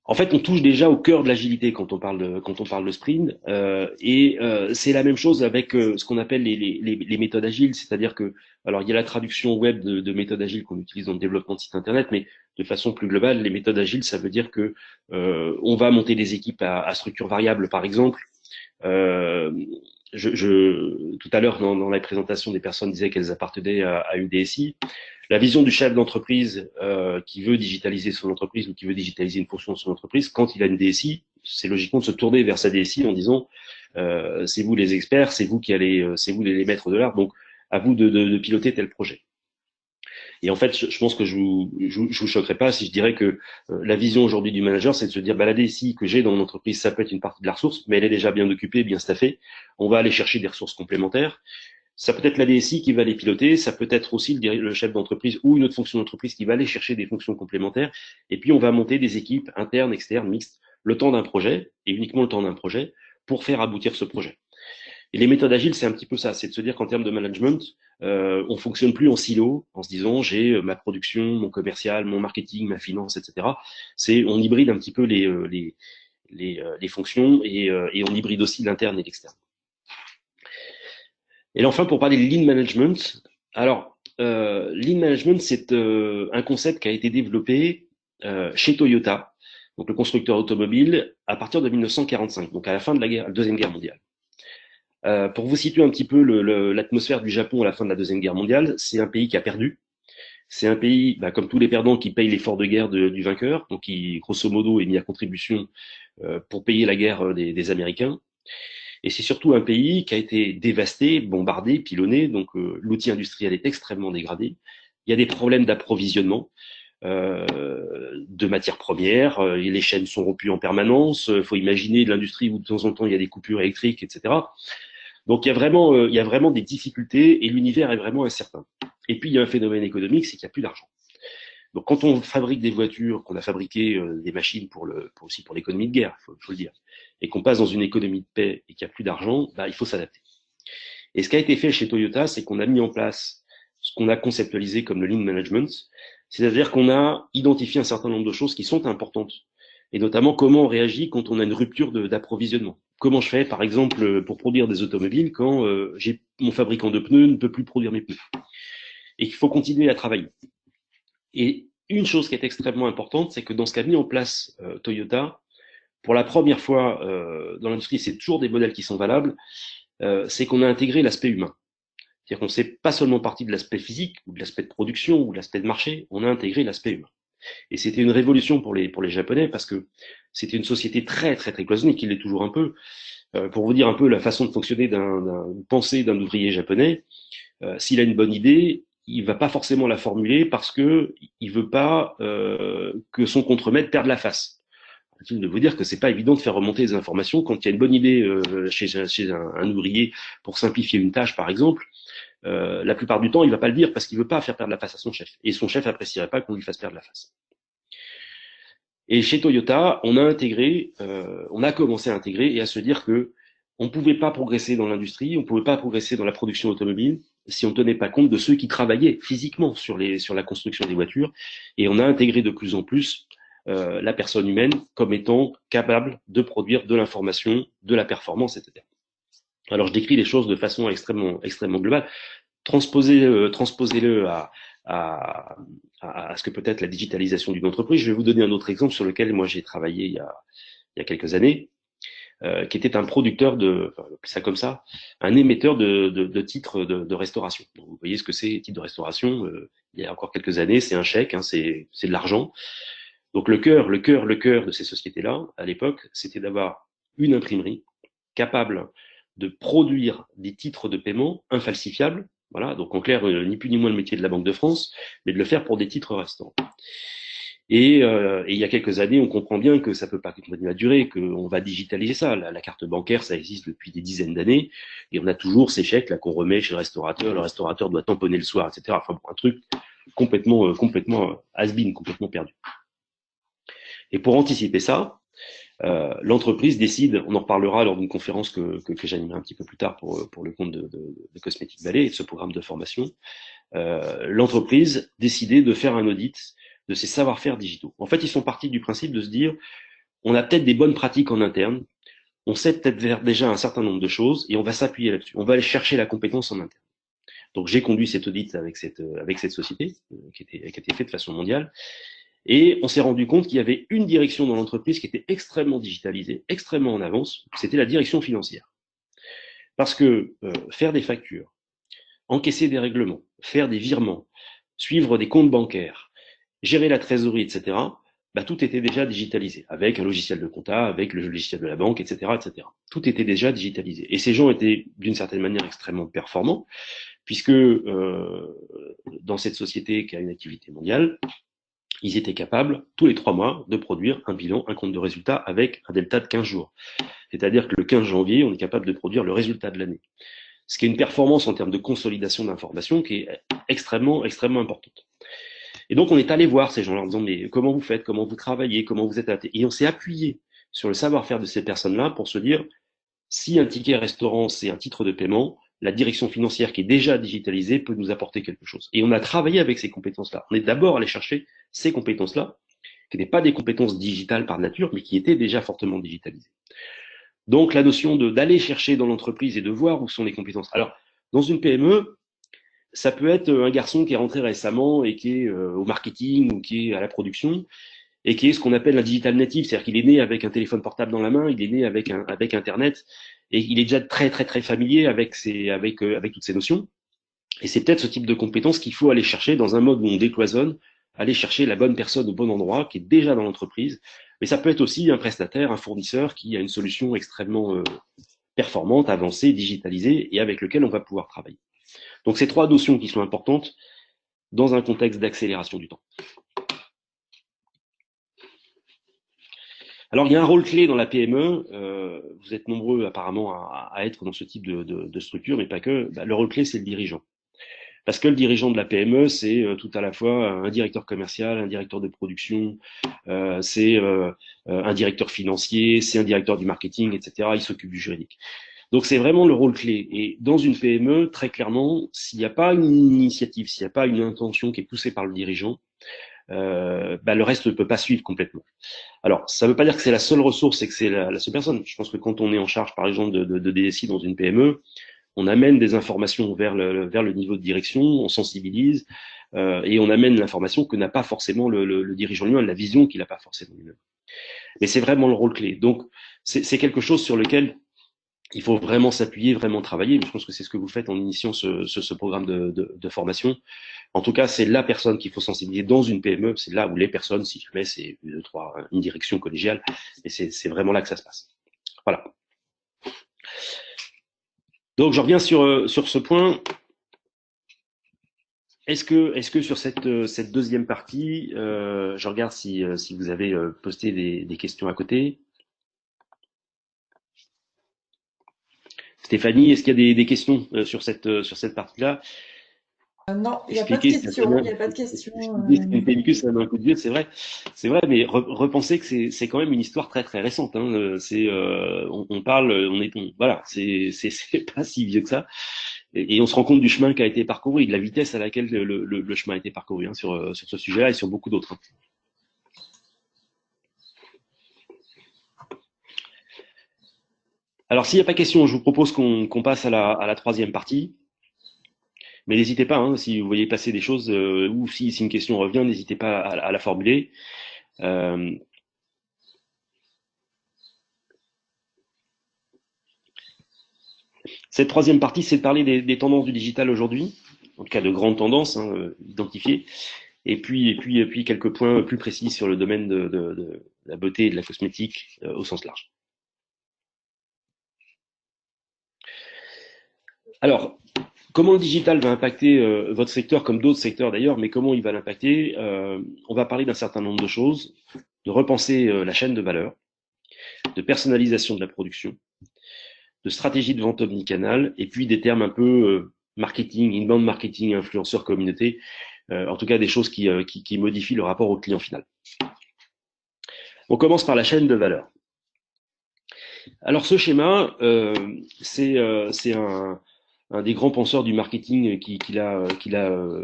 En fait, on touche déjà au cœur de l'agilité quand on parle de sprint, c'est la même chose avec ce qu'on appelle les méthodes agiles, c'est-à-dire que, alors il y a la traduction web de méthodes agiles qu'on utilise dans le développement de sites internet, mais de façon plus globale, les méthodes agiles, ça veut dire que on va monter des équipes à structure variable, par exemple. Tout à l'heure dans la présentation, des personnes disaient qu'elles appartenaient à une DSI. La vision du chef d'entreprise qui veut digitaliser son entreprise ou qui veut digitaliser une fonction de son entreprise, quand il a une DSI, c'est logiquement de se tourner vers sa DSI en disant c'est vous les experts, c'est vous c'est vous les maîtres de l'art, donc à vous de piloter tel projet. Et en fait, je pense que je vous choquerai pas si je dirais que la vision aujourd'hui du manager, c'est de se dire la DSI que j'ai dans mon entreprise, ça peut être une partie de la ressource, mais elle est déjà bien occupée, bien staffée. On va aller chercher des ressources complémentaires. Ça peut être la DSI qui va les piloter, ça peut être aussi le chef d'entreprise ou une autre fonction d'entreprise qui va aller chercher des fonctions complémentaires. Et puis, on va monter des équipes internes, externes, mixtes, le temps d'un projet, et uniquement le temps d'un projet, pour faire aboutir ce projet. Et les méthodes agiles, c'est un petit peu ça, c'est de se dire qu'en termes de management, on fonctionne plus en silo, en se disant j'ai ma production, mon commercial, mon marketing, ma finance, etc. On hybride un petit peu les fonctions et on hybride aussi l'interne et l'externe. Et enfin, pour parler de lean management, alors lean management, c'est un concept qui a été développé chez Toyota, donc le constructeur automobile, à partir de 1945, donc à la fin de la Deuxième Guerre mondiale. Pour vous situer un petit peu l'atmosphère du Japon à la fin de la Deuxième Guerre mondiale, c'est un pays qui a perdu. C'est un pays, comme tous les perdants, qui paye l'effort de guerre du vainqueur, donc qui, grosso modo, est mis à contribution pour payer la guerre des Américains. Et c'est surtout un pays qui a été dévasté, bombardé, pilonné, donc l'outil industriel est extrêmement dégradé. Il y a des problèmes d'approvisionnement de matières premières, les chaînes sont rompues en permanence, il faut imaginer de l'industrie où de temps en temps il y a des coupures électriques, etc. Donc il y a vraiment des difficultés et l'univers est vraiment incertain. Et puis il y a un phénomène économique, c'est qu'il n'y a plus d'argent. Donc quand on fabrique des voitures, qu'on a fabriqué des machines aussi pour l'économie de guerre, faut le dire, et qu'on passe dans une économie de paix et qu'il n'y a plus d'argent, il faut s'adapter. Et ce qui a été fait chez Toyota, c'est qu'on a mis en place ce qu'on a conceptualisé comme le lean management, c'est-à-dire qu'on a identifié un certain nombre de choses qui sont importantes, et notamment comment on réagit quand on a une rupture d'approvisionnement. Comment je fais, par exemple, pour produire des automobiles quand mon fabricant de pneus ne peut plus produire mes pneus, et qu'il faut continuer à travailler. Et une chose qui est extrêmement importante, c'est que dans ce qu'a mis en place Toyota, pour la première fois dans l'industrie, c'est toujours des modèles qui sont valables, c'est qu'on a intégré l'aspect humain. C'est-à-dire qu'on ne s'est pas seulement parti de l'aspect physique, ou de l'aspect de production, ou de l'aspect de marché, on a intégré l'aspect humain. Et c'était une révolution pour les Japonais, parce que c'était une société très, très, très cloisonnée, qui l'est toujours un peu. Pour vous dire un peu la façon de fonctionner pensée d'un ouvrier japonais, s'il a une bonne idée, il va pas forcément la formuler parce que il veut pas que son contremaître perde la face. Inutile de vous dire que c'est pas évident de faire remonter les informations quand il y a une bonne idée chez un ouvrier pour simplifier une tâche, par exemple. La plupart du temps, il va pas le dire parce qu'il veut pas faire perdre la face à son chef. Et son chef apprécierait pas qu'on lui fasse perdre la face. Et chez Toyota, on a commencé à intégrer et à se dire que on pouvait pas progresser dans l'industrie, on pouvait pas progresser dans la production automobile si on tenait pas compte de ceux qui travaillaient physiquement sur la construction des voitures. Et on a intégré de plus en plus la personne humaine comme étant capable de produire de l'information, de la performance, etc. Alors je décris les choses de façon extrêmement globale. Transposez-le à ce que peut être la digitalisation d'une entreprise. Je vais vous donner un autre exemple sur lequel moi j'ai travaillé il y a quelques années, qui était un producteur ça comme ça, un émetteur de titres de restauration. Donc, vous voyez ce que c'est, titre de restauration. Il y a encore quelques années, c'est un chèque, c'est de l'argent. Donc le cœur de ces sociétés-là, à l'époque, c'était d'avoir une imprimerie capable de produire des titres de paiement infalsifiables. Voilà, donc en clair, ni plus ni moins le métier de la Banque de France, mais de le faire pour des titres restaurants. Et il y a quelques années, on comprend bien que ça peut pas continuer à durer, qu'on va digitaliser ça. La carte bancaire, ça existe depuis des dizaines d'années, et on a toujours ces chèques là qu'on remet chez le restaurateur doit tamponner le soir, etc. Enfin, un truc complètement has-been, complètement perdu. Et pour anticiper ça, l'entreprise décide, on en reparlera lors d'une conférence que j'animerai un petit peu plus tard pour le compte de Cosmetic Valley et de ce programme de formation, l'entreprise décidait de faire un audit de ses savoir-faire digitaux. En fait, ils sont partis du principe de se dire, on a peut-être des bonnes pratiques en interne, on sait peut-être déjà un certain nombre de choses et on va s'appuyer là-dessus. On va aller chercher la compétence en interne. Donc j'ai conduit cet audit avec cette société qui était faite de façon mondiale. Et on s'est rendu compte qu'il y avait une direction dans l'entreprise qui était extrêmement digitalisée, extrêmement en avance, c'était la direction financière. Parce que faire des factures, encaisser des règlements, faire des virements, suivre des comptes bancaires, gérer la trésorerie, etc., tout était déjà digitalisé, avec un logiciel de compta, avec le logiciel de la banque, etc., etc. Tout était déjà digitalisé. Et ces gens étaient, d'une certaine manière, extrêmement performants, puisque dans cette société qui a une activité mondiale, ils étaient capables, tous les 3 mois, de produire un bilan, un compte de résultat avec un delta de 15 jours. C'est-à-dire que le 15 janvier, on est capable de produire le résultat de l'année. Ce qui est une performance en termes de consolidation d'informations qui est extrêmement importante. Et donc, on est allé voir ces gens-là en disant, mais comment vous faites, comment vous travaillez, comment vous êtes adapté. Et on s'est appuyé sur le savoir-faire de ces personnes-là pour se dire, si un ticket restaurant, c'est un titre de paiement, la direction financière qui est déjà digitalisée peut nous apporter quelque chose. Et on a travaillé avec ces compétences-là. On est d'abord allé chercher ces compétences-là, qui n'étaient pas des compétences digitales par nature, mais qui étaient déjà fortement digitalisées. Donc la notion d'aller chercher dans l'entreprise et de voir où sont les compétences. Alors, dans une PME, ça peut être un garçon qui est rentré récemment et qui est au marketing ou qui est à la production, et qui est ce qu'on appelle un digital native, c'est-à-dire qu'il est né avec un téléphone portable dans la main, il est né avec Internet, et il est déjà très familier avec toutes ces notions. Et c'est peut-être ce type de compétences qu'il faut aller chercher dans un mode où on décloisonne, aller chercher la bonne personne au bon endroit, qui est déjà dans l'entreprise. Mais ça peut être aussi un prestataire, un fournisseur qui a une solution extrêmement performante, avancée, digitalisée, et avec lequel on va pouvoir travailler. Donc ces trois notions qui sont importantes dans un contexte d'accélération du temps. Alors il y a un rôle clé dans la PME, vous êtes nombreux apparemment à être dans ce type de structure, mais pas que. Le rôle clé, c'est le dirigeant. Parce que le dirigeant de la PME, c'est tout à la fois un directeur commercial, un directeur de production, c'est un directeur financier, c'est un directeur du marketing, etc. Il s'occupe du juridique. Donc c'est vraiment le rôle clé. Et dans une PME, très clairement, s'il n'y a pas une initiative, s'il n'y a pas une intention qui est poussée par le dirigeant, le reste ne peut pas suivre complètement. Alors, ça ne veut pas dire que c'est la seule ressource et que c'est la seule personne. Je pense que quand on est en charge, par exemple, de DSI dans une PME, on amène des informations vers le niveau de direction, on sensibilise et on amène l'information que n'a pas forcément le dirigeant lui-même, la vision qu'il n'a pas forcément lui-même. Mais c'est vraiment le rôle clé. Donc, c'est quelque chose sur lequel il faut vraiment s'appuyer, vraiment travailler. Je pense que c'est ce que vous faites en initiant ce programme de formation. En tout cas, c'est la personne qu'il faut sensibiliser dans une PME. C'est là où les personnes, si jamais c'est une direction collégiale, et c'est vraiment là que ça se passe. Voilà. Donc, je reviens sur ce point. Est-ce que sur cette deuxième partie, je regarde si vous avez posté des questions à côté. Stéphanie, est-ce qu'il y a des questions sur cette partie-là? Non, il n'y a pas de questions. Il n'y a pas de questions. Une PMQ, ça donne un coup de vieux, c'est vrai, mais repensez que c'est quand même une histoire très très récente. Hein. On parle, voilà, c'est pas si vieux que ça, et on se rend compte du chemin qui a été parcouru, et de la vitesse à laquelle le chemin a été parcouru hein, sur ce sujet-là et sur beaucoup d'autres. Hein. Alors, s'il n'y a pas de question, je vous propose qu'on passe à la troisième partie. Mais n'hésitez pas, hein, si vous voyez passer des choses ou si une question revient, n'hésitez pas à la formuler. Cette troisième partie, c'est de parler des tendances du digital aujourd'hui, en tout cas de grandes tendances hein, identifiées, et puis quelques points plus précis sur le domaine de la beauté et de la cosmétique au sens large. Alors, comment le digital va impacter votre secteur, comme d'autres secteurs d'ailleurs, mais comment il va l'impacter on va parler d'un certain nombre de choses, de repenser la chaîne de valeur, de personnalisation de la production, de stratégie de vente omnicanal, et puis des termes un peu marketing, inbound marketing, influenceur, communauté, en tout cas des choses qui modifient le rapport au client final. On commence par la chaîne de valeur. Alors ce schéma, c'est un des grands penseurs du marketing qui l'a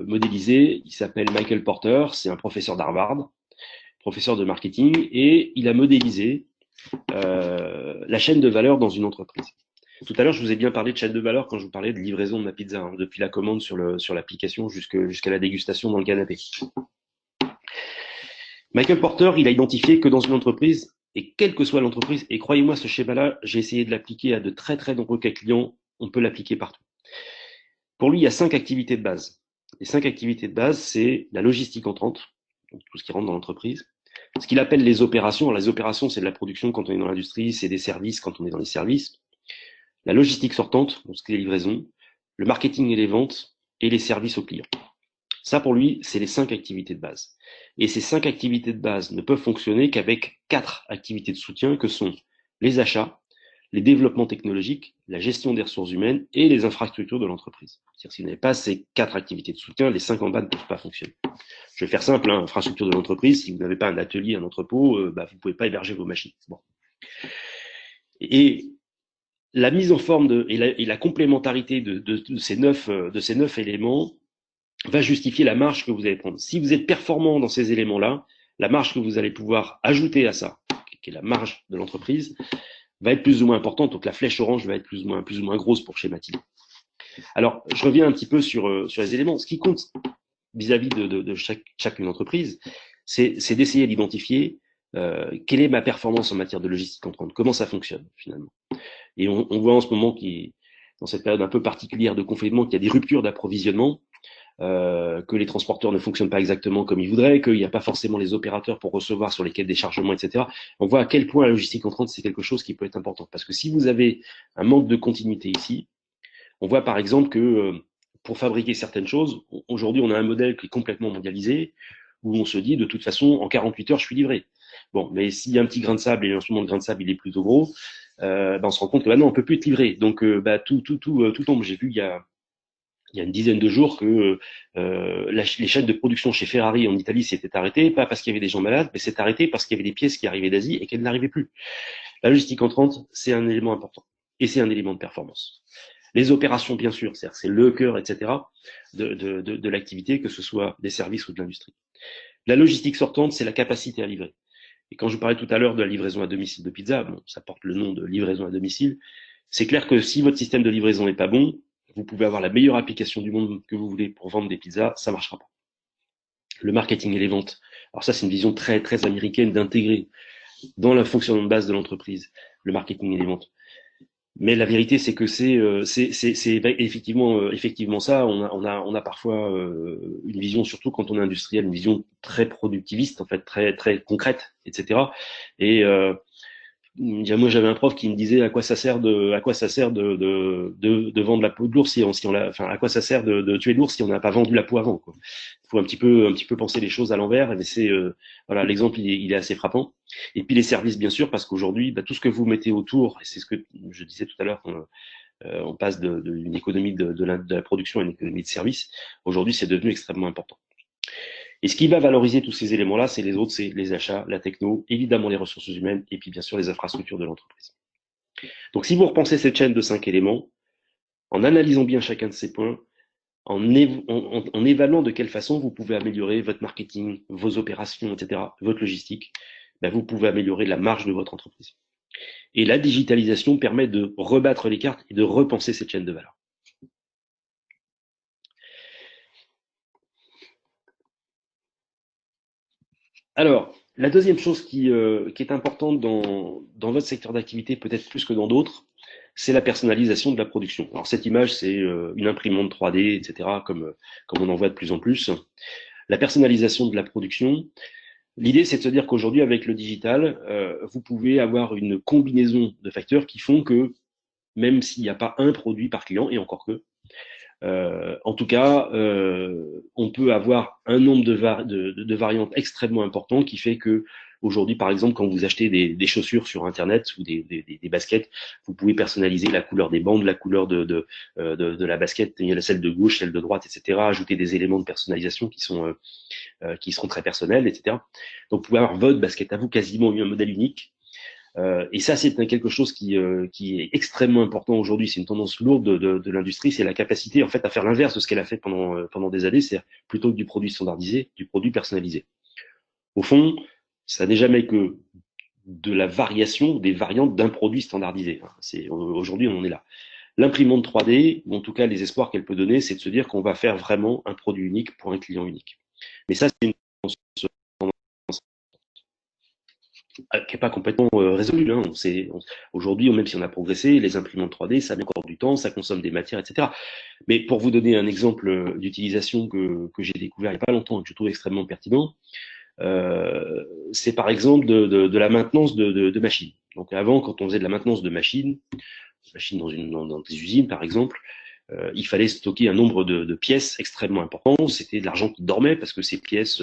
modélisé. Il s'appelle Michael Porter, c'est un professeur d'Harvard, professeur de marketing, et il a modélisé la chaîne de valeur dans une entreprise. Tout à l'heure, je vous ai bien parlé de chaîne de valeur quand je vous parlais de livraison de ma pizza, hein, depuis la commande sur l'application jusqu'à la dégustation dans le canapé. Michael Porter, il a identifié que dans une entreprise, et quelle que soit l'entreprise, et croyez-moi, ce schéma-là, j'ai essayé de l'appliquer à de très très nombreux cas clients, on peut l'appliquer partout. Pour lui, il y a 5 activités de base. Les 5 activités de base, c'est la logistique entrante, donc tout ce qui rentre dans l'entreprise, ce qu'il appelle les opérations. Alors, les opérations, c'est de la production quand on est dans l'industrie, c'est des services quand on est dans les services. La logistique sortante, donc ce qui est les livraisons, le marketing et les ventes, et les services aux clients. Ça, pour lui, c'est les 5 activités de base. Et ces 5 activités de base ne peuvent fonctionner qu'avec 4 activités de soutien que sont les achats, les développements technologiques, la gestion des ressources humaines et les infrastructures de l'entreprise. C'est-à-dire si vous n'avez pas ces 4 activités de soutien, les 5 en bas ne peuvent pas fonctionner. Je vais faire simple, hein, infrastructure de l'entreprise, si vous n'avez pas un atelier, un entrepôt, vous ne pouvez pas héberger vos machines. Bon. Et la mise en forme et la complémentarité de ces 9 éléments va justifier la marge que vous allez prendre. Si vous êtes performant dans ces éléments-là, la marge que vous allez pouvoir ajouter à ça, qui est la marge de l'entreprise, va être plus ou moins importante. Donc la flèche orange va être plus ou moins grosse pour schématiser. Alors, je reviens un petit peu sur les éléments. Ce qui compte vis-à-vis de chacune entreprise, c'est d'essayer d'identifier quelle est ma performance en matière de logistique entrante, comment ça fonctionne finalement. Et on voit en ce moment dans cette période un peu particulière de confinement, qu'il y a des ruptures d'approvisionnement, que les transporteurs ne fonctionnent pas exactement comme ils voudraient, qu'il n'y a pas forcément les opérateurs pour recevoir sur les quais de déchargement, etc. On voit à quel point la logistique entrante, c'est quelque chose qui peut être important. Parce que si vous avez un manque de continuité ici, on voit par exemple que pour fabriquer certaines choses, aujourd'hui on a un modèle qui est complètement mondialisé, où on se dit de toute façon en 48 heures je suis livré. Bon, mais s'il y a un petit grain de sable et en ce moment le grain de sable il est plutôt gros, on se rend compte que non, on peut plus être livré. Donc tout tombe. J'ai vu il y a une dizaine de jours que les chaînes de production chez Ferrari en Italie s'étaient arrêtées, pas parce qu'il y avait des gens malades, mais c'est arrêté parce qu'il y avait des pièces qui arrivaient d'Asie et qu'elles n'arrivaient plus. La logistique entrante, c'est un élément important et c'est un élément de performance. Les opérations, bien sûr, c'est le cœur, etc., de l'activité, que ce soit des services ou de l'industrie. La logistique sortante, c'est la capacité à livrer. Et quand je parlais tout à l'heure de la livraison à domicile de pizza, bon, ça porte le nom de livraison à domicile, c'est clair que si votre système de livraison n'est pas bon, vous pouvez avoir la meilleure application du monde que vous voulez pour vendre des pizzas, ça ne marchera pas. Le marketing et les ventes. Alors ça, c'est une vision très, très américaine d'intégrer dans la fonctionnement de base de l'entreprise le marketing et les ventes. Mais la vérité, c'est que c'est effectivement ça. On a parfois une vision, surtout quand on est industriel, une vision très productiviste, en fait, très très concrète, etc. Et moi, j'avais un prof qui me disait à quoi ça sert de vendre la peau de l'ours si on l'a, enfin, à quoi ça sert de tuer l'ours si on n'a pas vendu la peau avant, quoi. Il faut un petit peu penser les choses à l'envers. Et c'est voilà, l'exemple il est assez frappant. Et puis les services, bien sûr, parce qu'aujourd'hui, tout ce que vous mettez autour, et c'est ce que je disais tout à l'heure, on passe d'une économie de la production à une économie de service. Aujourd'hui, c'est devenu extrêmement important. Et ce qui va valoriser tous ces éléments-là, c'est les autres, c'est les achats, la techno, évidemment les ressources humaines, et puis bien sûr les infrastructures de l'entreprise. Donc si vous repensez cette chaîne de 5 éléments, en analysant bien chacun de ces points, en évaluant de quelle façon vous pouvez améliorer votre marketing, vos opérations, etc., votre logistique, vous pouvez améliorer la marge de votre entreprise. Et la digitalisation permet de rebattre les cartes et de repenser cette chaîne de valeur. Alors, la deuxième chose qui est importante dans votre secteur d'activité, peut-être plus que dans d'autres, c'est la personnalisation de la production. Alors cette image, c'est une imprimante 3D, etc., comme on en voit de plus en plus. La personnalisation de la production, l'idée, c'est de se dire qu'aujourd'hui, avec le digital, vous pouvez avoir une combinaison de facteurs qui font que, même s'il n'y a pas un produit par client, et encore que, en tout cas, on peut avoir un nombre de variantes extrêmement important qui fait que aujourd'hui, par exemple, quand vous achetez des chaussures sur Internet ou des baskets, vous pouvez personnaliser la couleur des bandes, la couleur de la basket, celle de gauche, celle de droite, etc. Ajouter des éléments de personnalisation qui seront très personnels, etc. Donc, vous pouvez avoir votre basket à vous, quasiment un modèle unique. Et ça, c'est quelque chose qui est extrêmement important aujourd'hui. C'est une tendance lourde de l'industrie, c'est la capacité en fait à faire l'inverse de ce qu'elle a fait pendant des années, c'est plutôt que du produit standardisé, du produit personnalisé. Au fond, ça n'est jamais que de la variation, des variantes d'un produit standardisé. Aujourd'hui, on en est là. L'imprimante 3D, ou en tout cas les espoirs qu'elle peut donner, c'est de se dire qu'on va faire vraiment un produit unique pour un client unique. Mais ça, c'est une tendance qui n'est pas complètement résolue. Hein. Aujourd'hui, même si on a progressé, les imprimantes 3D, ça met encore du temps, ça consomme des matières, etc. Mais pour vous donner un exemple d'utilisation que j'ai découvert il n'y a pas longtemps et que je trouve extrêmement pertinent, c'est par exemple de la maintenance de machines. Donc avant, quand on faisait de la maintenance de machines dans des usines par exemple, il fallait stocker un nombre de pièces extrêmement important. C'était de l'argent qui dormait parce que ces pièces,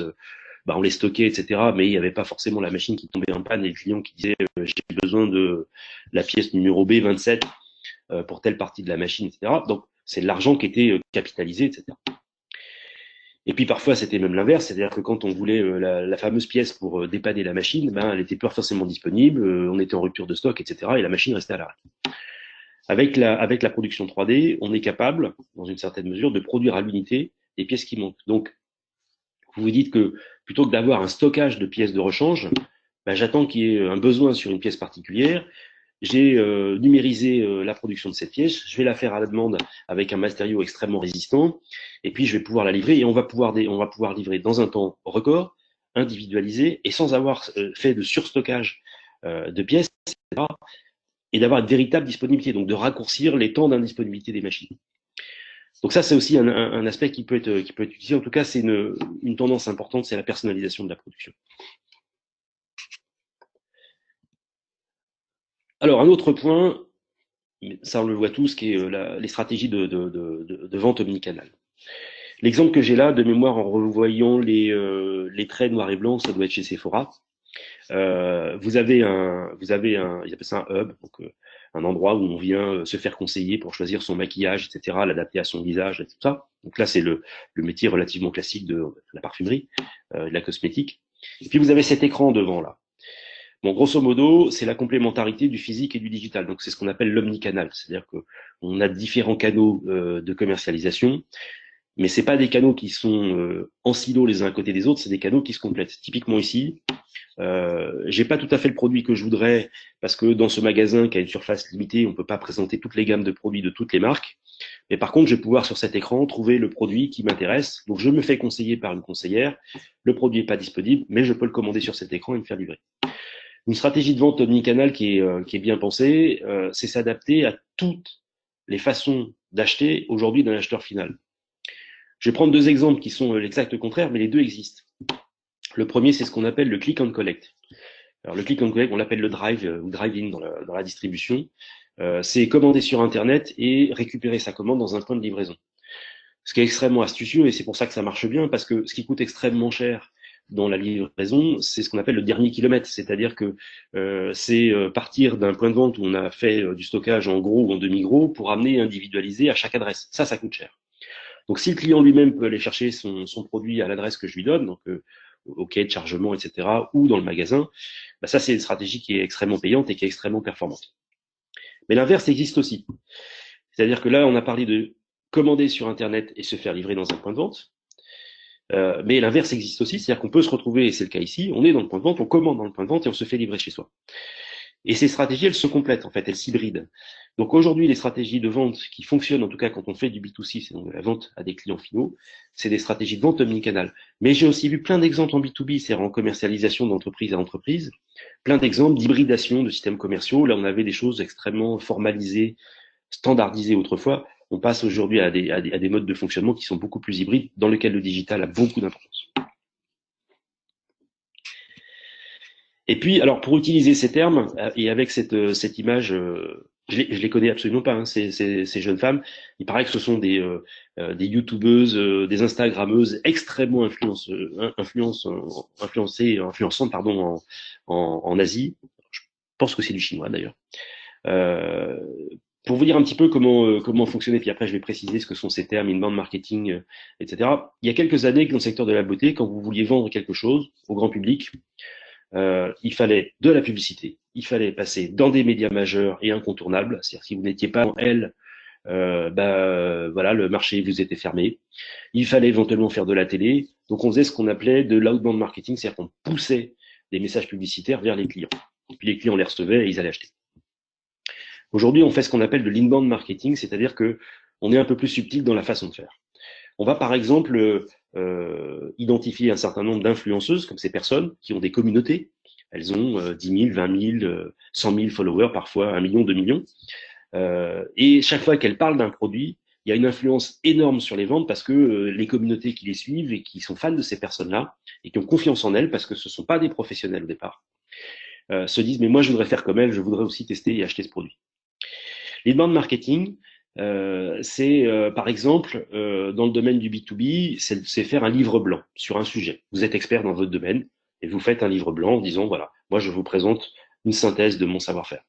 on les stockait, etc. Mais il n'y avait pas forcément la machine qui tombait en panne et le client qui disait j'ai besoin de la pièce numéro B27 pour telle partie de la machine, etc. Donc c'est de l'argent qui était capitalisé, etc. Et puis parfois c'était même l'inverse, c'est-à-dire que quand on voulait la fameuse pièce pour dépanner la machine, elle n'était pas forcément disponible, on était en rupture de stock, etc. Et la machine restait à l'arrêt. Avec la production 3D, on est capable, dans une certaine mesure, de produire à l'unité des pièces qui manquent. Donc, vous vous dites que plutôt que d'avoir un stockage de pièces de rechange, j'attends qu'il y ait un besoin sur une pièce particulière. J'ai numérisé la production de cette pièce, je vais la faire à la demande avec un matériau extrêmement résistant, et puis je vais pouvoir la livrer, et on va pouvoir livrer dans un temps record, individualisé, et sans avoir fait de surstockage de pièces, etc. et d'avoir une véritable disponibilité, donc de raccourcir les temps d'indisponibilité des machines. Donc ça, c'est aussi un aspect qui peut être utilisé. En tout cas, c'est une tendance importante, c'est la personnalisation de la production. Alors, un autre point, ça on le voit tous, qui est les stratégies de vente omnicanal. L'exemple que j'ai là, de mémoire, en revoyant les traits noirs et blancs, ça doit être chez Sephora. Vous avez ils appellent ça un hub, donc un endroit où on vient se faire conseiller pour choisir son maquillage, etc., l'adapter à son visage, et tout ça. Donc là, c'est le métier relativement classique de la parfumerie, de la cosmétique. Et puis vous avez cet écran devant là. Bon, grosso modo, c'est la complémentarité du physique et du digital. Donc c'est ce qu'on appelle l'omnicanal, c'est-à-dire que on a différents canaux de commercialisation. Mais c'est pas des canaux qui sont en silo les uns à côté des autres, c'est des canaux qui se complètent. Typiquement ici, j'ai pas tout à fait le produit que je voudrais parce que dans ce magasin qui a une surface limitée, on peut pas présenter toutes les gammes de produits de toutes les marques. Mais par contre, je vais pouvoir sur cet écran trouver le produit qui m'intéresse. Donc je me fais conseiller par une conseillère. Le produit est pas disponible, mais je peux le commander sur cet écran et me faire livrer. Une stratégie de vente omnicanal qui est bien pensée, c'est s'adapter à toutes les façons d'acheter aujourd'hui d'un acheteur final. Je vais prendre deux exemples qui sont l'exact contraire, mais les deux existent. Le premier, c'est ce qu'on appelle le click and collect. Alors le click and collect, on l'appelle le drive ou drive-in dans la distribution. C'est commander sur Internet et récupérer sa commande dans un point de livraison. Ce qui est extrêmement astucieux, et c'est pour ça que ça marche bien, parce que ce qui coûte extrêmement cher dans la livraison, c'est ce qu'on appelle le dernier kilomètre, c'est-à-dire que c'est partir d'un point de vente où on a fait du stockage en gros ou en demi-gros pour amener individualisé à chaque adresse. Ça coûte cher. Donc si le client lui-même peut aller chercher son produit à l'adresse que je lui donne, donc au quai de chargement, etc., ou dans le magasin, bah ça c'est une stratégie qui est extrêmement payante et qui est extrêmement performante. Mais l'inverse existe aussi. C'est-à-dire que là, on a parlé de commander sur Internet et se faire livrer dans un point de vente. Mais l'inverse existe aussi, c'est-à-dire qu'on peut se retrouver, et c'est le cas ici, on est dans le point de vente, on commande dans le point de vente et on se fait livrer chez soi. Et ces stratégies, elles se complètent, en fait, elles s'hybrident. Donc aujourd'hui, les stratégies de vente qui fonctionnent, en tout cas quand on fait du B2C, c'est donc de la vente à des clients finaux, c'est des stratégies de vente omnicanal. Mais j'ai aussi vu plein d'exemples en B2B, c'est-à-dire en commercialisation d'entreprise à entreprise, plein d'exemples d'hybridation de systèmes commerciaux. Là, on avait des choses extrêmement formalisées, standardisées autrefois. On passe aujourd'hui à des modes de fonctionnement qui sont beaucoup plus hybrides, dans lesquels le digital a beaucoup d'importance. Et puis, alors pour utiliser ces termes, et avec cette image, je les connais absolument pas, hein, ces jeunes femmes, il paraît que ce sont des youtubeuses, des instagrammeuses extrêmement influençantes pardon, en Asie. Je pense que c'est du chinois d'ailleurs. Pour vous dire un petit peu comment fonctionner, puis après je vais préciser ce que sont ces termes, inbound marketing, etc. Il y a quelques années, dans le secteur de la beauté, quand vous vouliez vendre quelque chose au grand public, il fallait de la publicité, il fallait passer dans des médias majeurs et incontournables, c'est-à-dire si vous n'étiez pas en L, voilà, le marché vous était fermé. Il fallait éventuellement faire de la télé, donc on faisait ce qu'on appelait de l'outbound marketing, c'est-à-dire qu'on poussait des messages publicitaires vers les clients. Et puis les clients les recevaient et ils allaient acheter. Aujourd'hui, on fait ce qu'on appelle de l'inbound marketing, c'est-à-dire que on est un peu plus subtil dans la façon de faire. On va par exemple identifier un certain nombre d'influenceuses, comme ces personnes qui ont des communautés. Elles ont 10 000, 20 000, 100 000 followers, parfois 1 million, 2 millions. Et chaque fois qu'elles parlent d'un produit, il y a une influence énorme sur les ventes parce que les communautés qui les suivent et qui sont fans de ces personnes-là et qui ont confiance en elles parce que ce ne sont pas des professionnels au départ, se disent « mais moi je voudrais faire comme elles, je voudrais aussi tester et acheter ce produit ». L'inbound marketing, c'est par exemple dans le domaine du B2B, c'est faire un livre blanc sur un sujet. Vous êtes expert dans votre domaine et vous faites un livre blanc en disant voilà, moi je vous présente une synthèse de mon savoir-faire.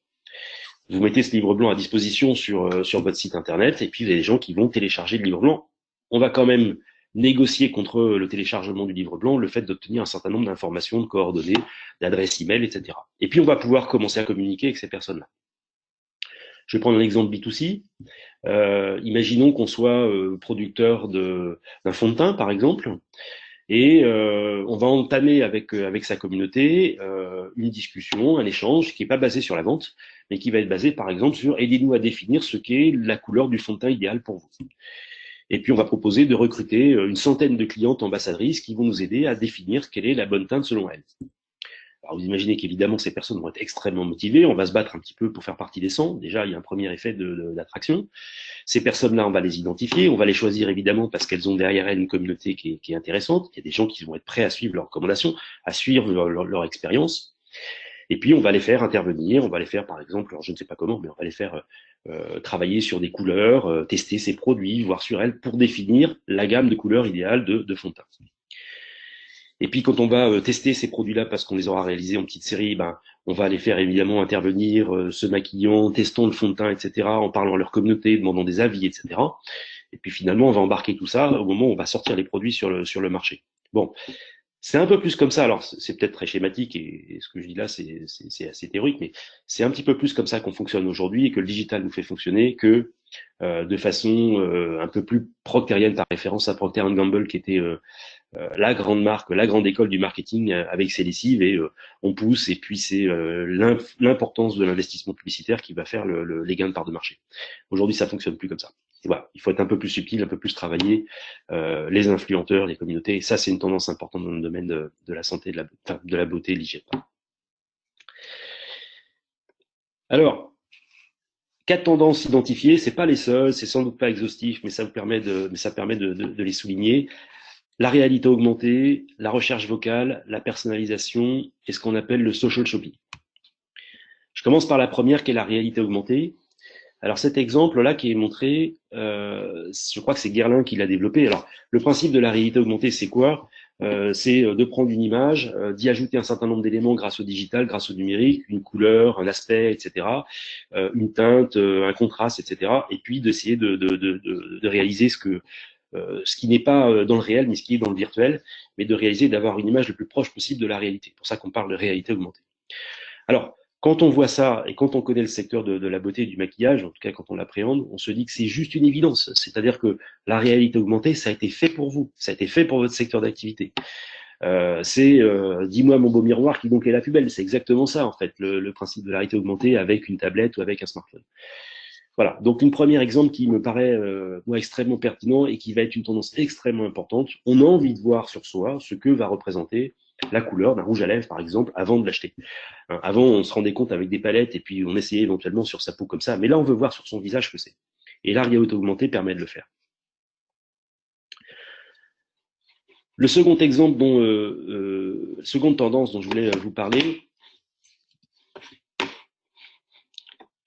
Vous mettez ce livre blanc à disposition sur votre site internet et puis vous avez des gens qui vont télécharger le livre blanc. On va quand même négocier contre le téléchargement du livre blanc le fait d'obtenir un certain nombre d'informations, de coordonnées, d'adresses email, etc. Et puis on va pouvoir commencer à communiquer avec ces personnes-là. Je vais prendre un exemple B2C. Imaginons qu'on soit producteur d'un fond de teint, par exemple, et on va entamer avec sa communauté une discussion, un échange qui n'est pas basé sur la vente, mais qui va être basé, par exemple, sur aidez-nous à définir ce qu'est la couleur du fond de teint idéal pour vous. Et puis on va proposer de recruter une centaine de clientes ambassadrices qui vont nous aider à définir quelle est la bonne teinte selon elles. Alors, vous imaginez qu'évidemment, ces personnes vont être extrêmement motivées. On va se battre un petit peu pour faire partie des 100. Déjà, il y a un premier effet d'attraction. Ces personnes-là, on va les identifier. On va les choisir évidemment parce qu'elles ont derrière elles une communauté qui est intéressante. Il y a des gens qui vont être prêts à suivre leurs recommandations, à suivre leur expérience. Et puis, on va les faire intervenir. On va les faire, par exemple, alors je ne sais pas comment, mais on va les faire travailler sur des couleurs, tester ces produits, voir sur elles pour définir la gamme de couleurs idéale de fond de teint. Et puis quand on va tester ces produits-là parce qu'on les aura réalisés en petite série, ben, on va les faire évidemment intervenir, se maquillant, testant le fond de teint, etc., en parlant à leur communauté, demandant des avis, etc. Et puis finalement, on va embarquer tout ça au moment où on va sortir les produits sur le marché. Bon, c'est un peu plus comme ça. Alors c'est peut-être très schématique et ce que je dis là, c'est assez théorique, mais c'est un petit peu plus comme ça qu'on fonctionne aujourd'hui et que le digital nous fait fonctionner que de façon un peu plus proctérienne, par référence à Procter & Gamble qui était la grande marque, la grande école du marketing avec ses lessives et on pousse et puis c'est l'importance de l'investissement publicitaire qui va faire les gains de part de marché. Aujourd'hui, ça fonctionne plus comme ça. Et voilà, il faut être un peu plus subtil, un peu plus travailler les influenceurs, les communautés. Et ça, c'est une tendance importante dans le domaine de la santé, de la beauté, de l'hygiène. Alors, 4 tendances identifiées, c'est pas les seules, c'est sans doute pas exhaustif, mais ça permet de les souligner. La réalité augmentée, la recherche vocale, la personnalisation et ce qu'on appelle le social shopping. Je commence par la première qui est la réalité augmentée. Alors cet exemple-là qui est montré, je crois que c'est Guerlain qui l'a développé. Alors le principe de la réalité augmentée, c'est quoi? C'est de prendre une image, d'y ajouter un certain nombre d'éléments grâce au digital, grâce au numérique, une couleur, un aspect, etc., une teinte, un contraste, etc., et puis d'essayer de réaliser ce qui n'est pas dans le réel, mais ce qui est dans le virtuel, mais de réaliser, d'avoir une image le plus proche possible de la réalité. C'est pour ça qu'on parle de réalité augmentée. Alors, quand on voit ça, et quand on connaît le secteur de la beauté et du maquillage, en tout cas quand on l'appréhende, on se dit que c'est juste une évidence. C'est-à-dire que la réalité augmentée, ça a été fait pour vous, ça a été fait pour votre secteur d'activité. Dis-moi mon beau miroir qui donc est la plus belle. C'est exactement ça, en fait, le principe de la réalité augmentée avec une tablette ou avec un smartphone. Voilà, donc un premier exemple qui me paraît moi extrêmement pertinent et qui va être une tendance extrêmement importante. On a envie de voir sur soi ce que va représenter la couleur d'un rouge à lèvres, par exemple, avant de l'acheter. Avant, on se rendait compte avec des palettes et puis on essayait éventuellement sur sa peau comme ça, mais là, on veut voir sur son visage ce que c'est. Et la réalité augmentée permet de le faire. Le second exemple, seconde tendance dont je voulais vous parler,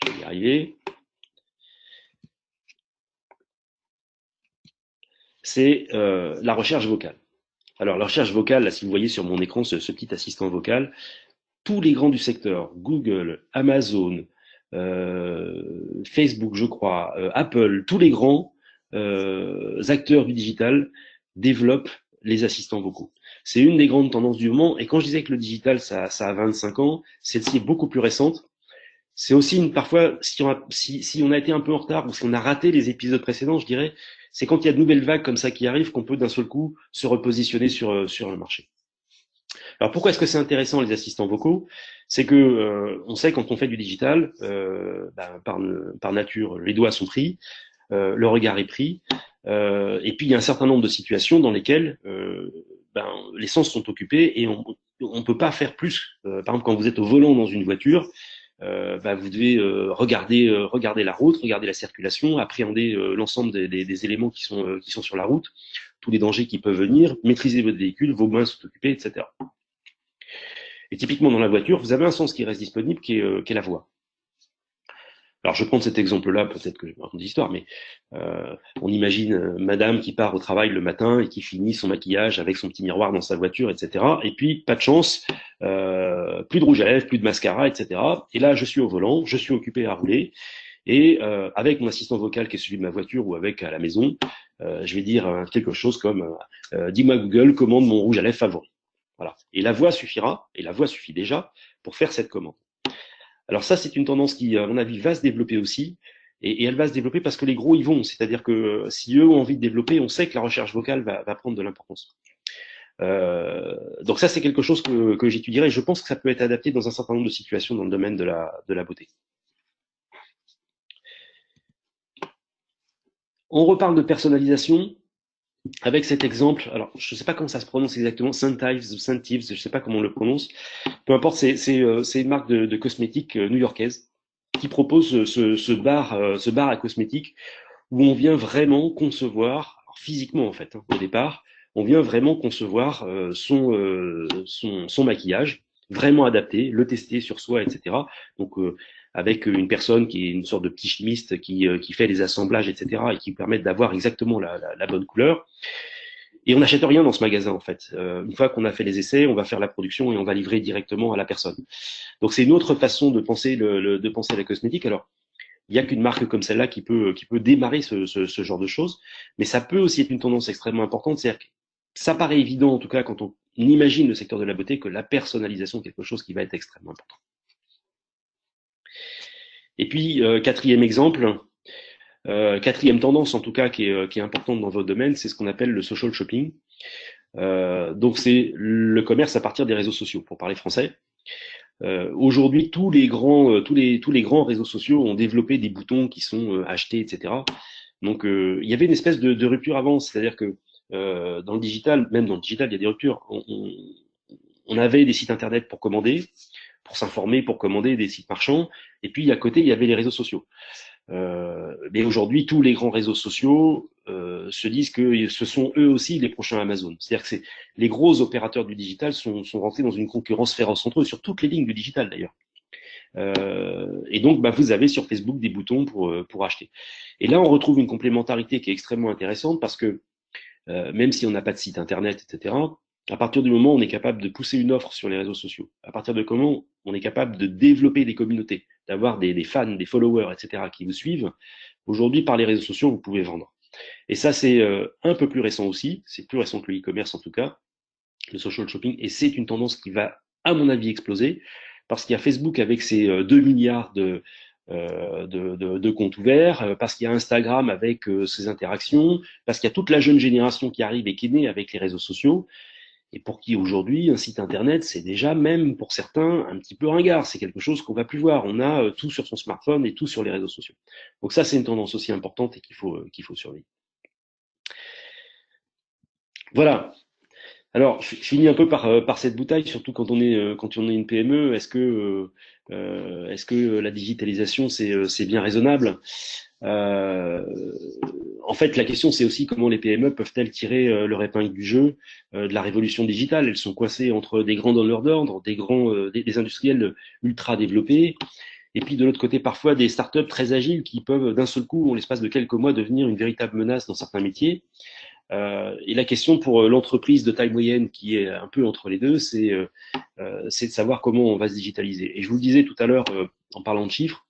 je vais y arriver. C'est la recherche vocale. Alors, la recherche vocale, là, si vous voyez sur mon écran ce petit assistant vocal, tous les grands du secteur, Google, Amazon, Facebook, je crois, Apple, tous les grands acteurs du digital développent les assistants vocaux. C'est une des grandes tendances du moment. Et quand je disais que le digital, ça a 25 ans, celle-ci est beaucoup plus récente. C'est aussi parfois, si on a été un peu en retard ou si on a raté les épisodes précédents, je dirais, c'est quand il y a de nouvelles vagues comme ça qui arrivent qu'on peut d'un seul coup se repositionner sur le marché. Alors pourquoi est-ce que c'est intéressant les assistants vocaux? C'est que on sait quand on fait du digital, par nature, les doigts sont pris, le regard est pris, et puis il y a un certain nombre de situations dans lesquelles les sens sont occupés et on peut pas faire plus. Par exemple, quand vous êtes au volant dans une voiture, vous devez regarder la route, regarder la circulation, appréhender l'ensemble des éléments qui sont sur la route, tous les dangers qui peuvent venir, maîtriser votre véhicule, vos mains sont occupées, etc. Et typiquement dans la voiture, vous avez un sens qui reste disponible, qui est la voix. Alors je prends cet exemple-là, peut-être que je vais raconter l'histoire, mais on imagine madame qui part au travail le matin et qui finit son maquillage avec son petit miroir dans sa voiture, etc. Et puis, pas de chance, plus de rouge à lèvres, plus de mascara, etc. Et là, je suis au volant, je suis occupé à rouler, et avec mon assistant vocal qui est celui de ma voiture ou avec à la maison, je vais dire quelque chose comme dis-moi Google, commande mon rouge à lèvres favori. Voilà. Et la voix suffira, et la voix suffit déjà pour faire cette commande. Alors ça, c'est une tendance qui, à mon avis, va se développer aussi, et elle va se développer parce que les gros y vont. C'est-à-dire que si eux ont envie de développer, on sait que la recherche vocale va prendre de l'importance. Donc ça, c'est quelque chose que j'étudierai, et je pense que ça peut être adapté dans un certain nombre de situations dans le domaine de la beauté. On reparle de personnalisation. avec cet exemple, alors je ne sais pas comment ça se prononce exactement, Sentives ou Sentives, je ne sais pas comment on le prononce, peu importe, c'est une marque de cosmétiques new-yorkaise qui propose ce bar à cosmétiques où on vient vraiment concevoir, alors physiquement en fait, hein, au départ, on vient vraiment concevoir son maquillage, vraiment adapté, le tester sur soi, etc. Donc avec une personne qui est une sorte de petit chimiste qui fait les assemblages, etc. et qui permet d'avoir exactement la bonne couleur. Et on n'achète rien dans ce magasin en fait. Une fois qu'on a fait les essais, on va faire la production et on va livrer directement à la personne. Donc c'est une autre façon de penser de penser la cosmétique. Alors il n'y a qu'une marque comme celle-là qui peut démarrer ce genre de choses, mais ça peut aussi être une tendance extrêmement importante. C'est-à-dire que ça paraît évident, en tout cas, quand on imagine le secteur de la beauté, que la personnalisation est quelque chose qui va être extrêmement important. Et puis, quatrième exemple, quatrième tendance, en tout cas, qui est importante dans votre domaine, c'est ce qu'on appelle le social shopping. Donc, c'est le commerce à partir des réseaux sociaux, pour parler français. Aujourd'hui, tous les grands réseaux sociaux ont développé des boutons qui sont achetés, etc. Donc, il y avait une espèce de rupture avant, c'est-à-dire que dans le digital, même dans le digital, il y a des ruptures. On avait des sites internet pour commander, pour s'informer, pour commander des sites marchands, et puis à côté, il y avait les réseaux sociaux. Mais aujourd'hui, tous les grands réseaux sociaux se disent que ce sont eux aussi les prochains Amazon. C'est-à-dire que les gros opérateurs du digital sont rentrés dans une concurrence féroce entre eux, sur toutes les lignes du digital d'ailleurs. Et donc, vous avez sur Facebook des boutons pour acheter. Et là, on retrouve une complémentarité qui est extrêmement intéressante parce que même si on n'a pas de site internet, etc., à partir du moment où on est capable de pousser une offre sur les réseaux sociaux, à partir de comment on est capable de développer des communautés, d'avoir des fans, des followers, etc., qui vous suivent, aujourd'hui, par les réseaux sociaux, vous pouvez vendre. Et ça, c'est un peu plus récent aussi, c'est plus récent que le e-commerce en tout cas, le social shopping, et c'est une tendance qui va, à mon avis, exploser, parce qu'il y a Facebook avec ses 2 milliards de comptes ouverts, parce qu'il y a Instagram avec ses interactions, parce qu'il y a toute la jeune génération qui arrive et qui est née avec les réseaux sociaux, et pour qui aujourd'hui un site internet c'est déjà même pour certains un petit peu ringard, c'est quelque chose qu'on va plus voir, on a tout sur son smartphone et tout sur les réseaux sociaux. Donc ça c'est une tendance aussi importante et qu'il faut surveiller. Voilà. Alors je finis un peu par cette bouteille, surtout quand on est une PME, est-ce que la digitalisation c'est bien raisonnable? En fait, la question, c'est aussi comment les PME peuvent-elles tirer leur épingle du jeu de la révolution digitale. Elles sont coincées entre des grands donneurs d'ordre, des industriels ultra développés, et puis de l'autre côté, parfois des startups très agiles qui peuvent d'un seul coup, en l'espace de quelques mois, devenir une véritable menace dans certains métiers. Et la question pour l'entreprise de taille moyenne qui est un peu entre les deux, c'est de savoir comment on va se digitaliser. Et je vous le disais tout à l'heure en parlant de chiffres,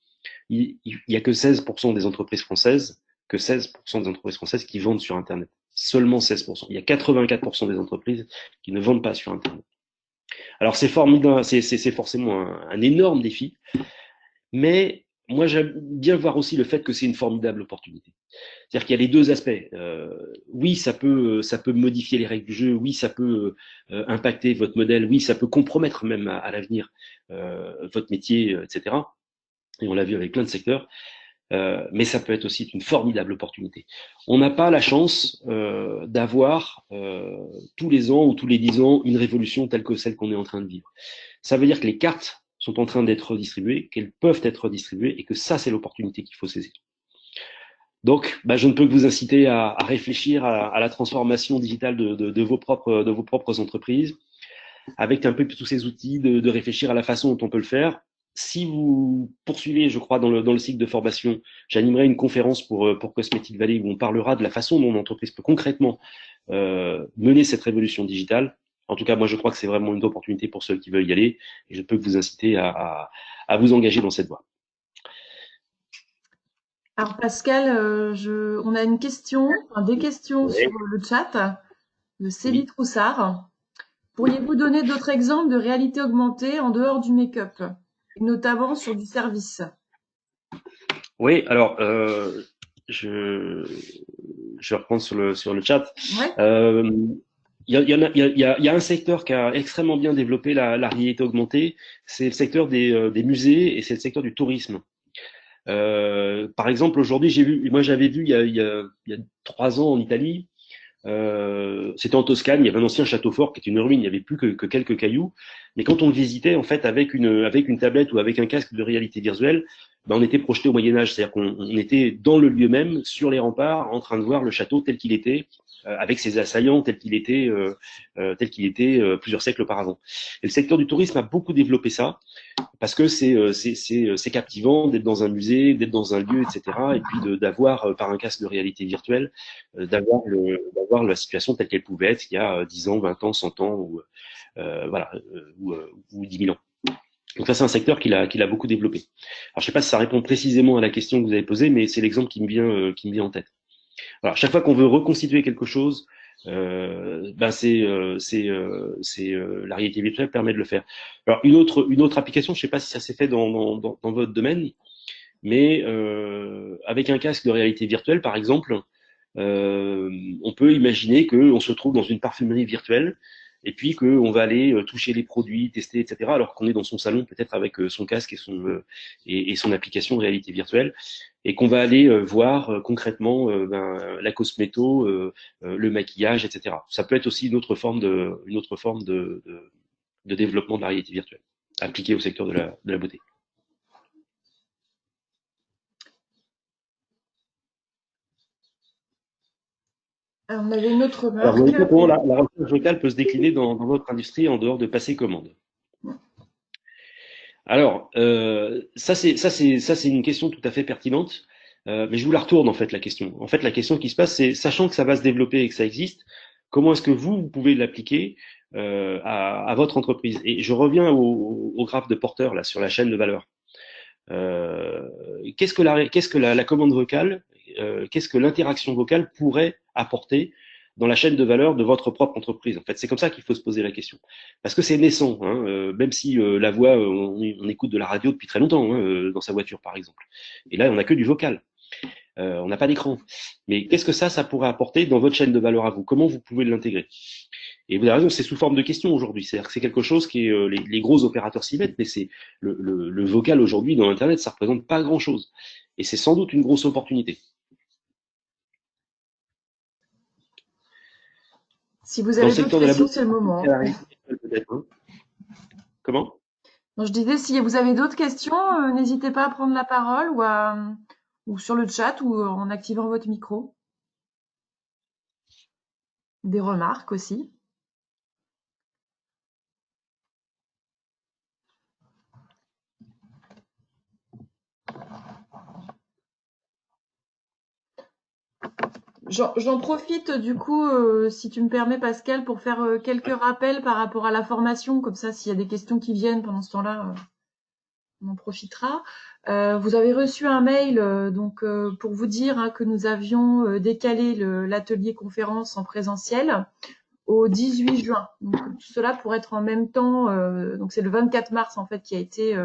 il y a que 16% des entreprises françaises qui vendent sur Internet. Seulement 16%. Il y a 84% des entreprises qui ne vendent pas sur Internet. Alors c'est formidable, c'est forcément un énorme défi, mais moi j'aime bien voir aussi le fait que c'est une formidable opportunité. C'est-à-dire qu'il y a les deux aspects. Oui, ça peut modifier les règles du jeu. Oui, ça peut impacter votre modèle. Oui, ça peut compromettre même à l'avenir votre métier, etc. Et on l'a vu avec plein de secteurs. Mais ça peut être aussi une formidable opportunité. On n'a pas la chance d'avoir tous les ans ou tous les 10 ans une révolution telle que celle qu'on est en train de vivre. Ça veut dire que les cartes sont en train d'être distribuées, qu'elles peuvent être distribuées et que ça, c'est l'opportunité qu'il faut saisir. Donc, je ne peux que vous inciter à réfléchir à la transformation digitale de vos propres entreprises, avec un peu tous ces outils, de réfléchir à la façon dont on peut le faire. Si vous poursuivez, je crois, dans le cycle de formation, j'animerai une conférence pour Cosmetic Valley où on parlera de la façon dont l'entreprise peut concrètement mener cette révolution digitale. En tout cas, moi, je crois que c'est vraiment une opportunité pour ceux qui veulent y aller et je peux que vous inciter à vous engager dans cette voie. Alors Pascal, on a une question, des questions sur le chat de Céline Troussard. Pourriez-vous donner d'autres exemples de réalité augmentée en dehors du make-up, notamment sur du service? Oui, alors je vais reprendre sur le chat. Ouais. Il y a un secteur qui a extrêmement bien développé la réalité augmentée, c'est le secteur des musées et c'est le secteur du tourisme. Par exemple, aujourd'hui, j'avais vu il y a 3 ans en Italie, C'était en Toscane, il y avait un ancien château fort qui était une ruine, il n'y avait plus que quelques cailloux. Mais quand on le visitait, en fait, avec une tablette ou avec un casque de réalité virtuelle, ben, on était projeté au Moyen-Âge. C'est-à-dire qu'on était dans le lieu même, sur les remparts, en train de voir le château tel qu'il était, avec ses assaillants tel qu'il était plusieurs siècles auparavant. Et le secteur du tourisme a beaucoup développé ça parce que c'est captivant d'être dans un musée, d'être dans un lieu, etc. Et puis d'avoir par un casque de réalité virtuelle, d'avoir la situation telle qu'elle pouvait être il y a 10 ans, 20 ans, 100 ans ou voilà ou 10 000 ans. Donc ça, c'est un secteur qu'il a beaucoup développé. Alors je sais pas si ça répond précisément à la question que vous avez posée, mais c'est l'exemple qui me vient en tête. Alors chaque fois qu'on veut reconstituer quelque chose, ben la réalité virtuelle permet de le faire. Alors une autre application, je sais pas si ça s'est fait dans votre domaine, mais avec un casque de réalité virtuelle, par exemple, on peut imaginer qu'on se trouve dans une parfumerie virtuelle et puis qu'on va aller toucher les produits, tester, etc. Alors qu'on est dans son salon peut-être avec son casque et son application de réalité virtuelle et qu'on va aller voir concrètement la cosméto, le maquillage, etc. Ça peut être aussi une autre forme de développement de la réalité virtuelle appliquée au secteur de la beauté. Alors, on avait une autre Alors, remarque. vous voyez comment la recherche vocale peut se décliner dans votre industrie en dehors de passer commande. Alors, ça c'est une question tout à fait pertinente, mais je vous la retourne en fait la question. En fait, la question qui se passe, c'est sachant que ça va se développer et que ça existe, comment est-ce que vous pouvez l'appliquer à votre entreprise? Et je reviens au graphe de Porter là sur la chaîne de valeur. Qu'est-ce que la commande vocale, qu'est-ce que l'interaction vocale pourrait apporter dans la chaîne de valeur de votre propre entreprise? En fait, c'est comme ça qu'il faut se poser la question. Parce que c'est naissant, hein, même si la voix, on écoute de la radio depuis très longtemps, hein, dans sa voiture par exemple. Et là, on n'a que du vocal. On n'a pas d'écran. Mais qu'est-ce que ça pourrait apporter dans votre chaîne de valeur à vous? Comment vous pouvez l'intégrer? Et vous avez raison, c'est sous forme de question aujourd'hui. C'est-à-dire que c'est quelque chose qui est les gros opérateurs s'y mettent, mais c'est le vocal aujourd'hui dans Internet, ça représente pas grand-chose. Et c'est sans doute une grosse opportunité. Si vous avez d'autres questions, c'est le moment. Hein. Comment? Non, je disais, si vous avez d'autres questions, n'hésitez pas à prendre la parole ou sur le chat ou en activant votre micro. Des remarques aussi. J'en profite du coup, si tu me permets Pascal, pour faire quelques rappels par rapport à la formation, comme ça s'il y a des questions qui viennent pendant ce temps-là, on en profitera. Vous avez reçu un mail pour vous dire hein, que nous avions décalé l'atelier conférence en présentiel au 18 juin. Donc tout cela pour être en même temps, donc c'est le 24 mars en fait qui a été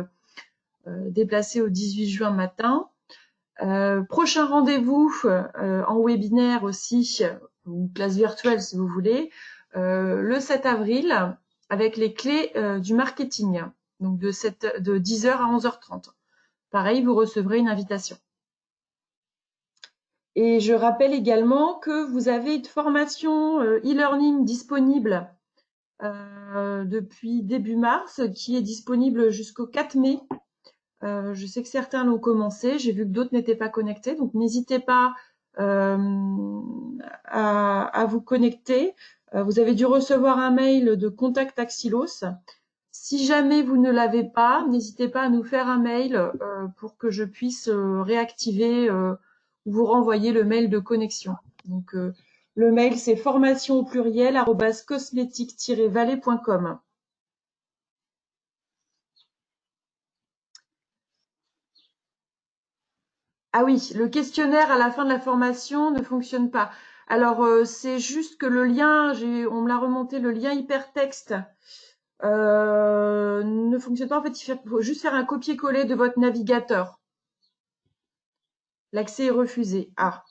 déplacé au 18 juin matin. Prochain rendez-vous en webinaire aussi, ou classe virtuelle si vous voulez, le 7 avril avec les clés du marketing, donc de 10h à 11h30. Pareil, vous recevrez une invitation. Et je rappelle également que vous avez une formation e-learning disponible depuis début mars, qui est disponible jusqu'au 4 mai. Je sais que certains l'ont commencé, j'ai vu que d'autres n'étaient pas connectés, donc n'hésitez pas à vous connecter. Vous avez dû recevoir un mail de Contact Axylos. Si jamais vous ne l'avez pas, n'hésitez pas à nous faire un mail pour que je puisse réactiver ou vous renvoyer le mail de connexion. Donc le mail c'est formation au pluriel @cosmétique-vallée.com. Ah oui, le questionnaire à la fin de la formation ne fonctionne pas. Alors, c'est juste que le lien, on me l'a remonté, le lien hypertexte ne fonctionne pas. En fait, il faut juste faire un copier-coller de votre navigateur. L'accès est refusé. Ah.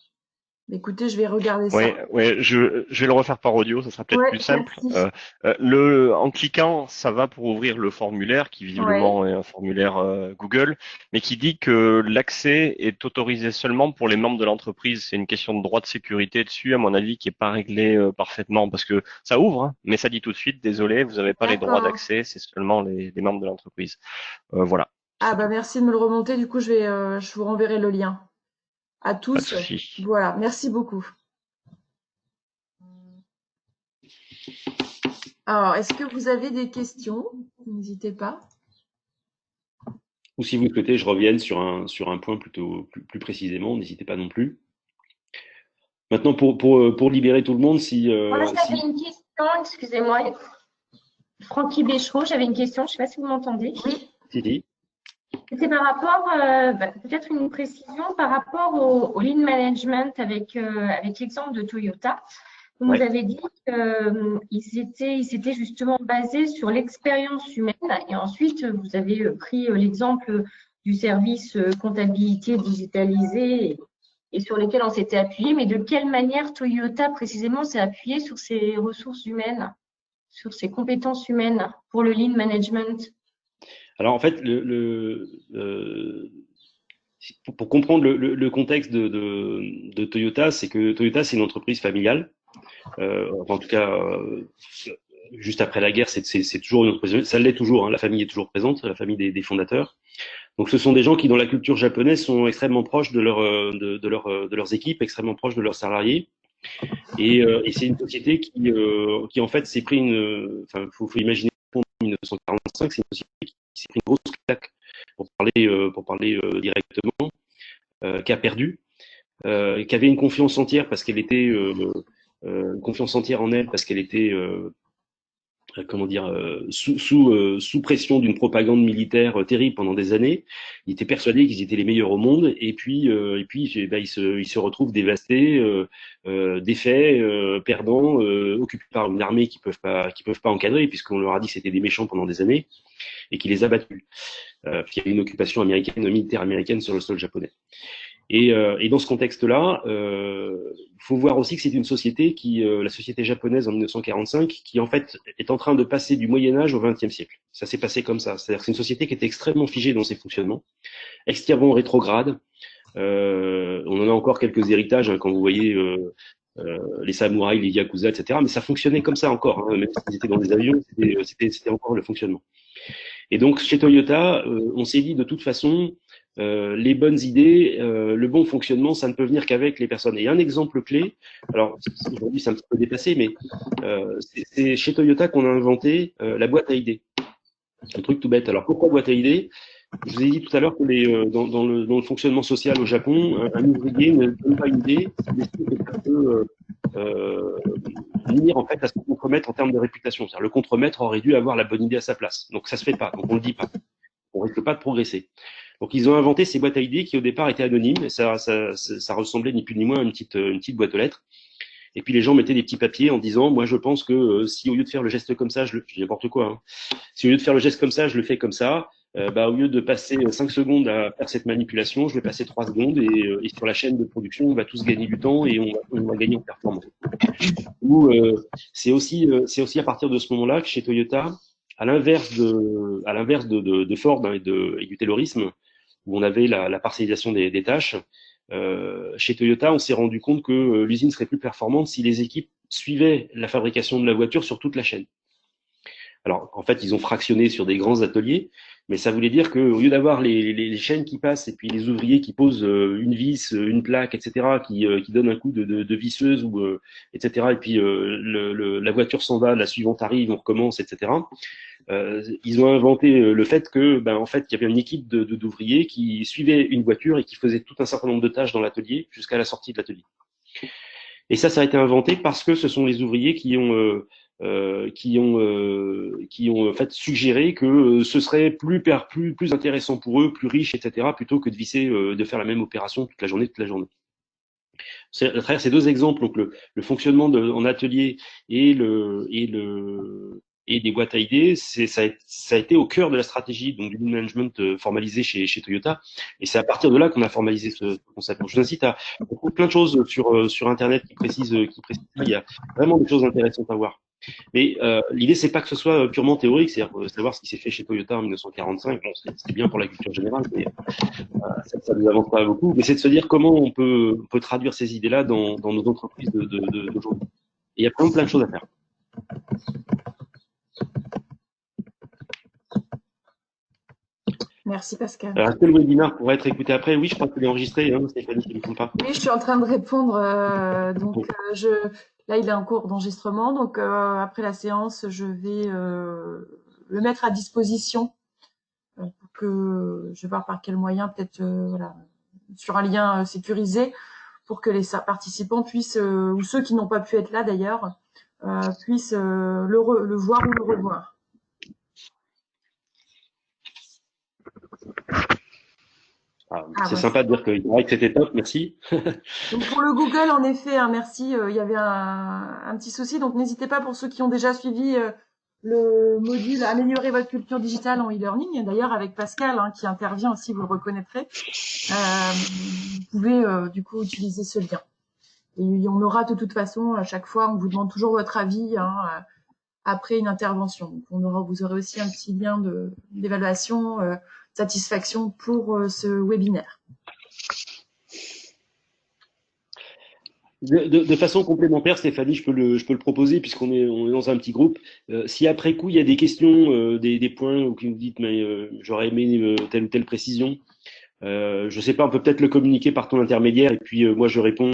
Écoutez, je vais regarder ça. Ouais, je vais le refaire par audio, ça sera peut-être Ouais, plus simple. merci. En cliquant, ça va pour ouvrir le formulaire, qui Ouais. visiblement est un formulaire Google, mais qui dit que l'accès est autorisé seulement pour les membres de l'entreprise. C'est une question de droit de sécurité dessus, à mon avis, qui est pas réglée parfaitement, parce que ça ouvre, hein, mais ça dit tout de suite, désolé, vous n'avez pas les droits D'accord. d'accès, c'est seulement les membres de l'entreprise. Voilà, Ah c'est bah tout. merci de me le remonter. Du coup, je vous renverrai le lien à Pas de tous. souci. Voilà, merci beaucoup. Alors, est-ce que vous avez des questions? N'hésitez pas. Ou si vous souhaitez, je revienne sur un point plutôt plus précisément, n'hésitez pas non plus. Maintenant, pour libérer tout le monde, Voilà, j'avais une question, excusez-moi. Francky Béchereau, j'avais une question, je ne sais pas si vous m'entendez. Oui. si. C'était par rapport, peut-être une précision par rapport au lean management avec l'exemple de Toyota. Vous nous Ouais. avez dit qu'ils s'étaient justement basés sur l'expérience humaine et ensuite vous avez pris l'exemple du service comptabilité digitalisé et sur lesquels on s'était appuyé. Mais de quelle manière Toyota précisément s'est appuyé sur ses ressources humaines, sur ses compétences humaines pour le lean management? Alors en fait, pour comprendre le contexte de Toyota, c'est que Toyota, c'est une entreprise familiale. Enfin, en tout cas, juste après la guerre, c'est toujours une entreprise. Ça l'est toujours, hein, la famille est toujours présente, la famille des fondateurs. Donc ce sont des gens qui, dans la culture japonaise, sont extrêmement proches de leurs équipes, extrêmement proches de leurs salariés. Et c'est une société qui en fait s'est pris enfin, faut imaginer en 1945, c'est une société qui s'est pris une grosse claque pour parler directement, qui a perdu, qui avait une confiance entière parce qu'elle était une confiance entière en elle parce qu'elle était comment dire, sous pression d'une propagande militaire terrible pendant des années. Ils étaient persuadés qu'ils étaient les meilleurs au monde, et puis ils se retrouvent dévastés, défaits, perdants, occupés par une armée qu'ils peuvent pas encadrer, puisqu'on leur a dit que c'était des méchants pendant des années, et qui les a battus. Puis il y avait une occupation américaine, militaire américaine sur le sol japonais. Et dans ce contexte-là, il faut voir aussi que c'est une société la société japonaise en 1945, qui en fait est en train de passer du Moyen Âge au XXe siècle. Ça s'est passé comme ça. C'est-à-dire que c'est une société qui était extrêmement figée dans ses fonctionnements, extrêmement rétrograde. On en a encore quelques héritages hein, quand vous voyez les samouraïs, les yakuza, etc. Mais ça fonctionnait comme ça encore. Hein, même s'ils étaient dans des avions, c'était encore le fonctionnement. Et donc, chez Toyota, on s'est dit de toute façon, les bonnes idées, le bon fonctionnement, ça ne peut venir qu'avec les personnes. Et un exemple clé, alors aujourd'hui c'est un petit peu dépassé, mais c'est chez Toyota qu'on a inventé la boîte à idées. Un truc tout bête. Alors pourquoi boîte à idées? Je vous ai dit tout à l'heure que dans le fonctionnement social au Japon, un ouvrier ne donne pas une idée, il estime que ça peut nuire en fait à se compromettre en termes de réputation. C'est-à-dire le contremaître aurait dû avoir la bonne idée à sa place. Donc ça se fait pas, donc on le dit pas. On risque pas de progresser. Donc ils ont inventé ces boîtes à idées qui au départ étaient anonymes, et ça ressemblait ni plus ni moins à une petite boîte aux lettres. Et puis les gens mettaient des petits papiers en disant, moi je pense que si au lieu de faire le geste comme ça, je dis n'importe quoi, hein, si au lieu de faire le geste comme ça, je le fais comme ça, au lieu de passer 5 secondes à faire cette manipulation, je vais passer 3 secondes et sur la chaîne de production, on va tous gagner du temps et on va gagner en performance. C'est aussi à partir de ce moment-là que chez Toyota, à l'inverse de Ford hein, et du Taylorisme, où on avait la parcellisation des tâches, chez Toyota, on s'est rendu compte que l'usine serait plus performante si les équipes suivaient la fabrication de la voiture sur toute la chaîne. Alors, en fait, ils ont fractionné sur des grands ateliers, mais ça voulait dire qu'au lieu d'avoir les chaînes qui passent et puis les ouvriers qui posent une vis, une plaque, etc., qui donnent un coup de visseuse, etc., et puis la voiture s'en va, la suivante arrive, on recommence, etc., ils ont inventé le fait que, en fait, il y avait une équipe d'ouvriers qui suivait une voiture et qui faisait tout un certain nombre de tâches dans l'atelier jusqu'à la sortie de l'atelier. Et ça a été inventé parce que ce sont les ouvriers qui ont en fait suggéré que ce serait plus intéressant pour eux, plus riche, etc., plutôt que de visser, de faire la même opération toute la journée. À travers ces deux exemples, donc le fonctionnement en atelier et et des boîtes à idées, ça a été au cœur de la stratégie donc du lean management formalisé chez Toyota. Et c'est à partir de là qu'on a formalisé ce concept. Donc, je vous incite à on trouve plein de choses sur Internet qui précisent ça. Il y a vraiment des choses intéressantes à voir. Mais l'idée, c'est pas que ce soit purement théorique, c'est-à-dire savoir ce qui s'est fait chez Toyota en 1945. Bon, c'est bien pour la culture générale, mais ça nous avance pas beaucoup. Mais c'est de se dire comment on peut traduire ces idées-là dans nos entreprises d'aujourd'hui. Et il y a vraiment plein de choses à faire. Merci Pascal. Alors, est-ce que le webinaire pourrait être écouté après? Oui, je crois qu'il est enregistré, hein, Stéphanie, si je ne me trompe pas. Oui, je suis en train de répondre. Là, il est en cours d'enregistrement. Donc, après la séance, je vais le mettre à disposition pour que je vais voir par quel moyen, peut-être voilà, sur un lien sécurisé, pour que les participants puissent, ou ceux qui n'ont pas pu être là d'ailleurs, puissent le voir ou le revoir. C'est sympa de dire que c'était top, merci. Donc pour le Google, en effet, merci. Il y avait un petit souci, donc n'hésitez pas pour ceux qui ont déjà suivi le module Améliorer votre culture digitale en e-learning. D'ailleurs, avec Pascal qui intervient aussi, vous le reconnaîtrez. Vous pouvez du coup utiliser ce lien. Et on aura de toute façon à chaque fois, on vous demande toujours votre avis après une intervention. Donc vous aurez aussi un petit lien d'évaluation, satisfaction pour ce webinaire. De façon complémentaire, Stéphanie, je peux le proposer puisqu'on est dans un petit groupe. Si après coup il y a des questions, des points où vous me dites mais j'aurais aimé telle ou telle précision, je sais pas, on peut peut-être le communiquer par ton intermédiaire et puis moi je réponds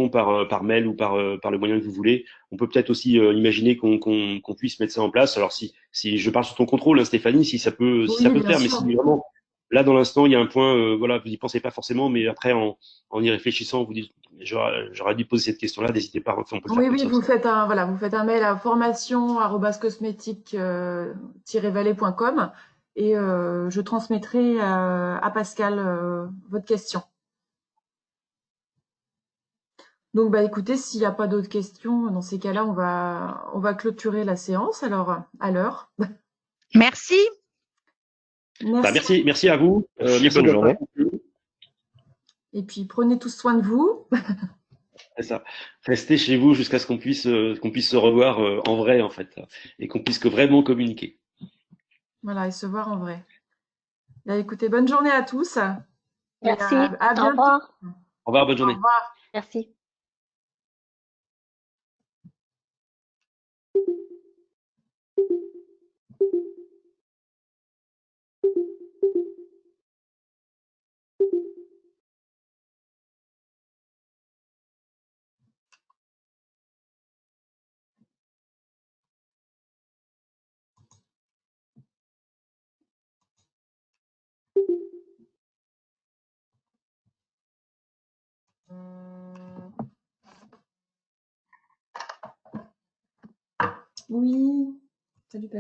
par mail ou par le moyen que vous voulez. On peut peut-être aussi imaginer qu'on puisse mettre ça en place. Alors si je parle sous ton contrôle, hein, Stéphanie, si ça peut se faire, mais si vraiment là dans l'instant il y a un point, voilà, vous n'y pensez pas forcément, mais après en y réfléchissant, vous dites j'aurais dû poser cette question-là, n'hésitez pas, on peut faire Oui, ça. vous faites un mail à formation@cosmetic-valley.com et je transmettrai à Pascal votre question. Donc écoutez, s'il n'y a pas d'autres questions, dans ces cas-là, on va clôturer la séance alors à l'heure. Merci. Merci à vous. Merci, bonne journée. Et puis prenez tous soin de vous. C'est ça. Restez chez vous jusqu'à ce qu'on puisse se revoir en vrai en fait et qu'on puisse vraiment communiquer. Voilà, et se voir en vrai. Écoutez, bonne journée à tous. Merci. À bientôt. Au revoir. Au revoir, bonne journée. Au revoir. Merci. Oui. Salut.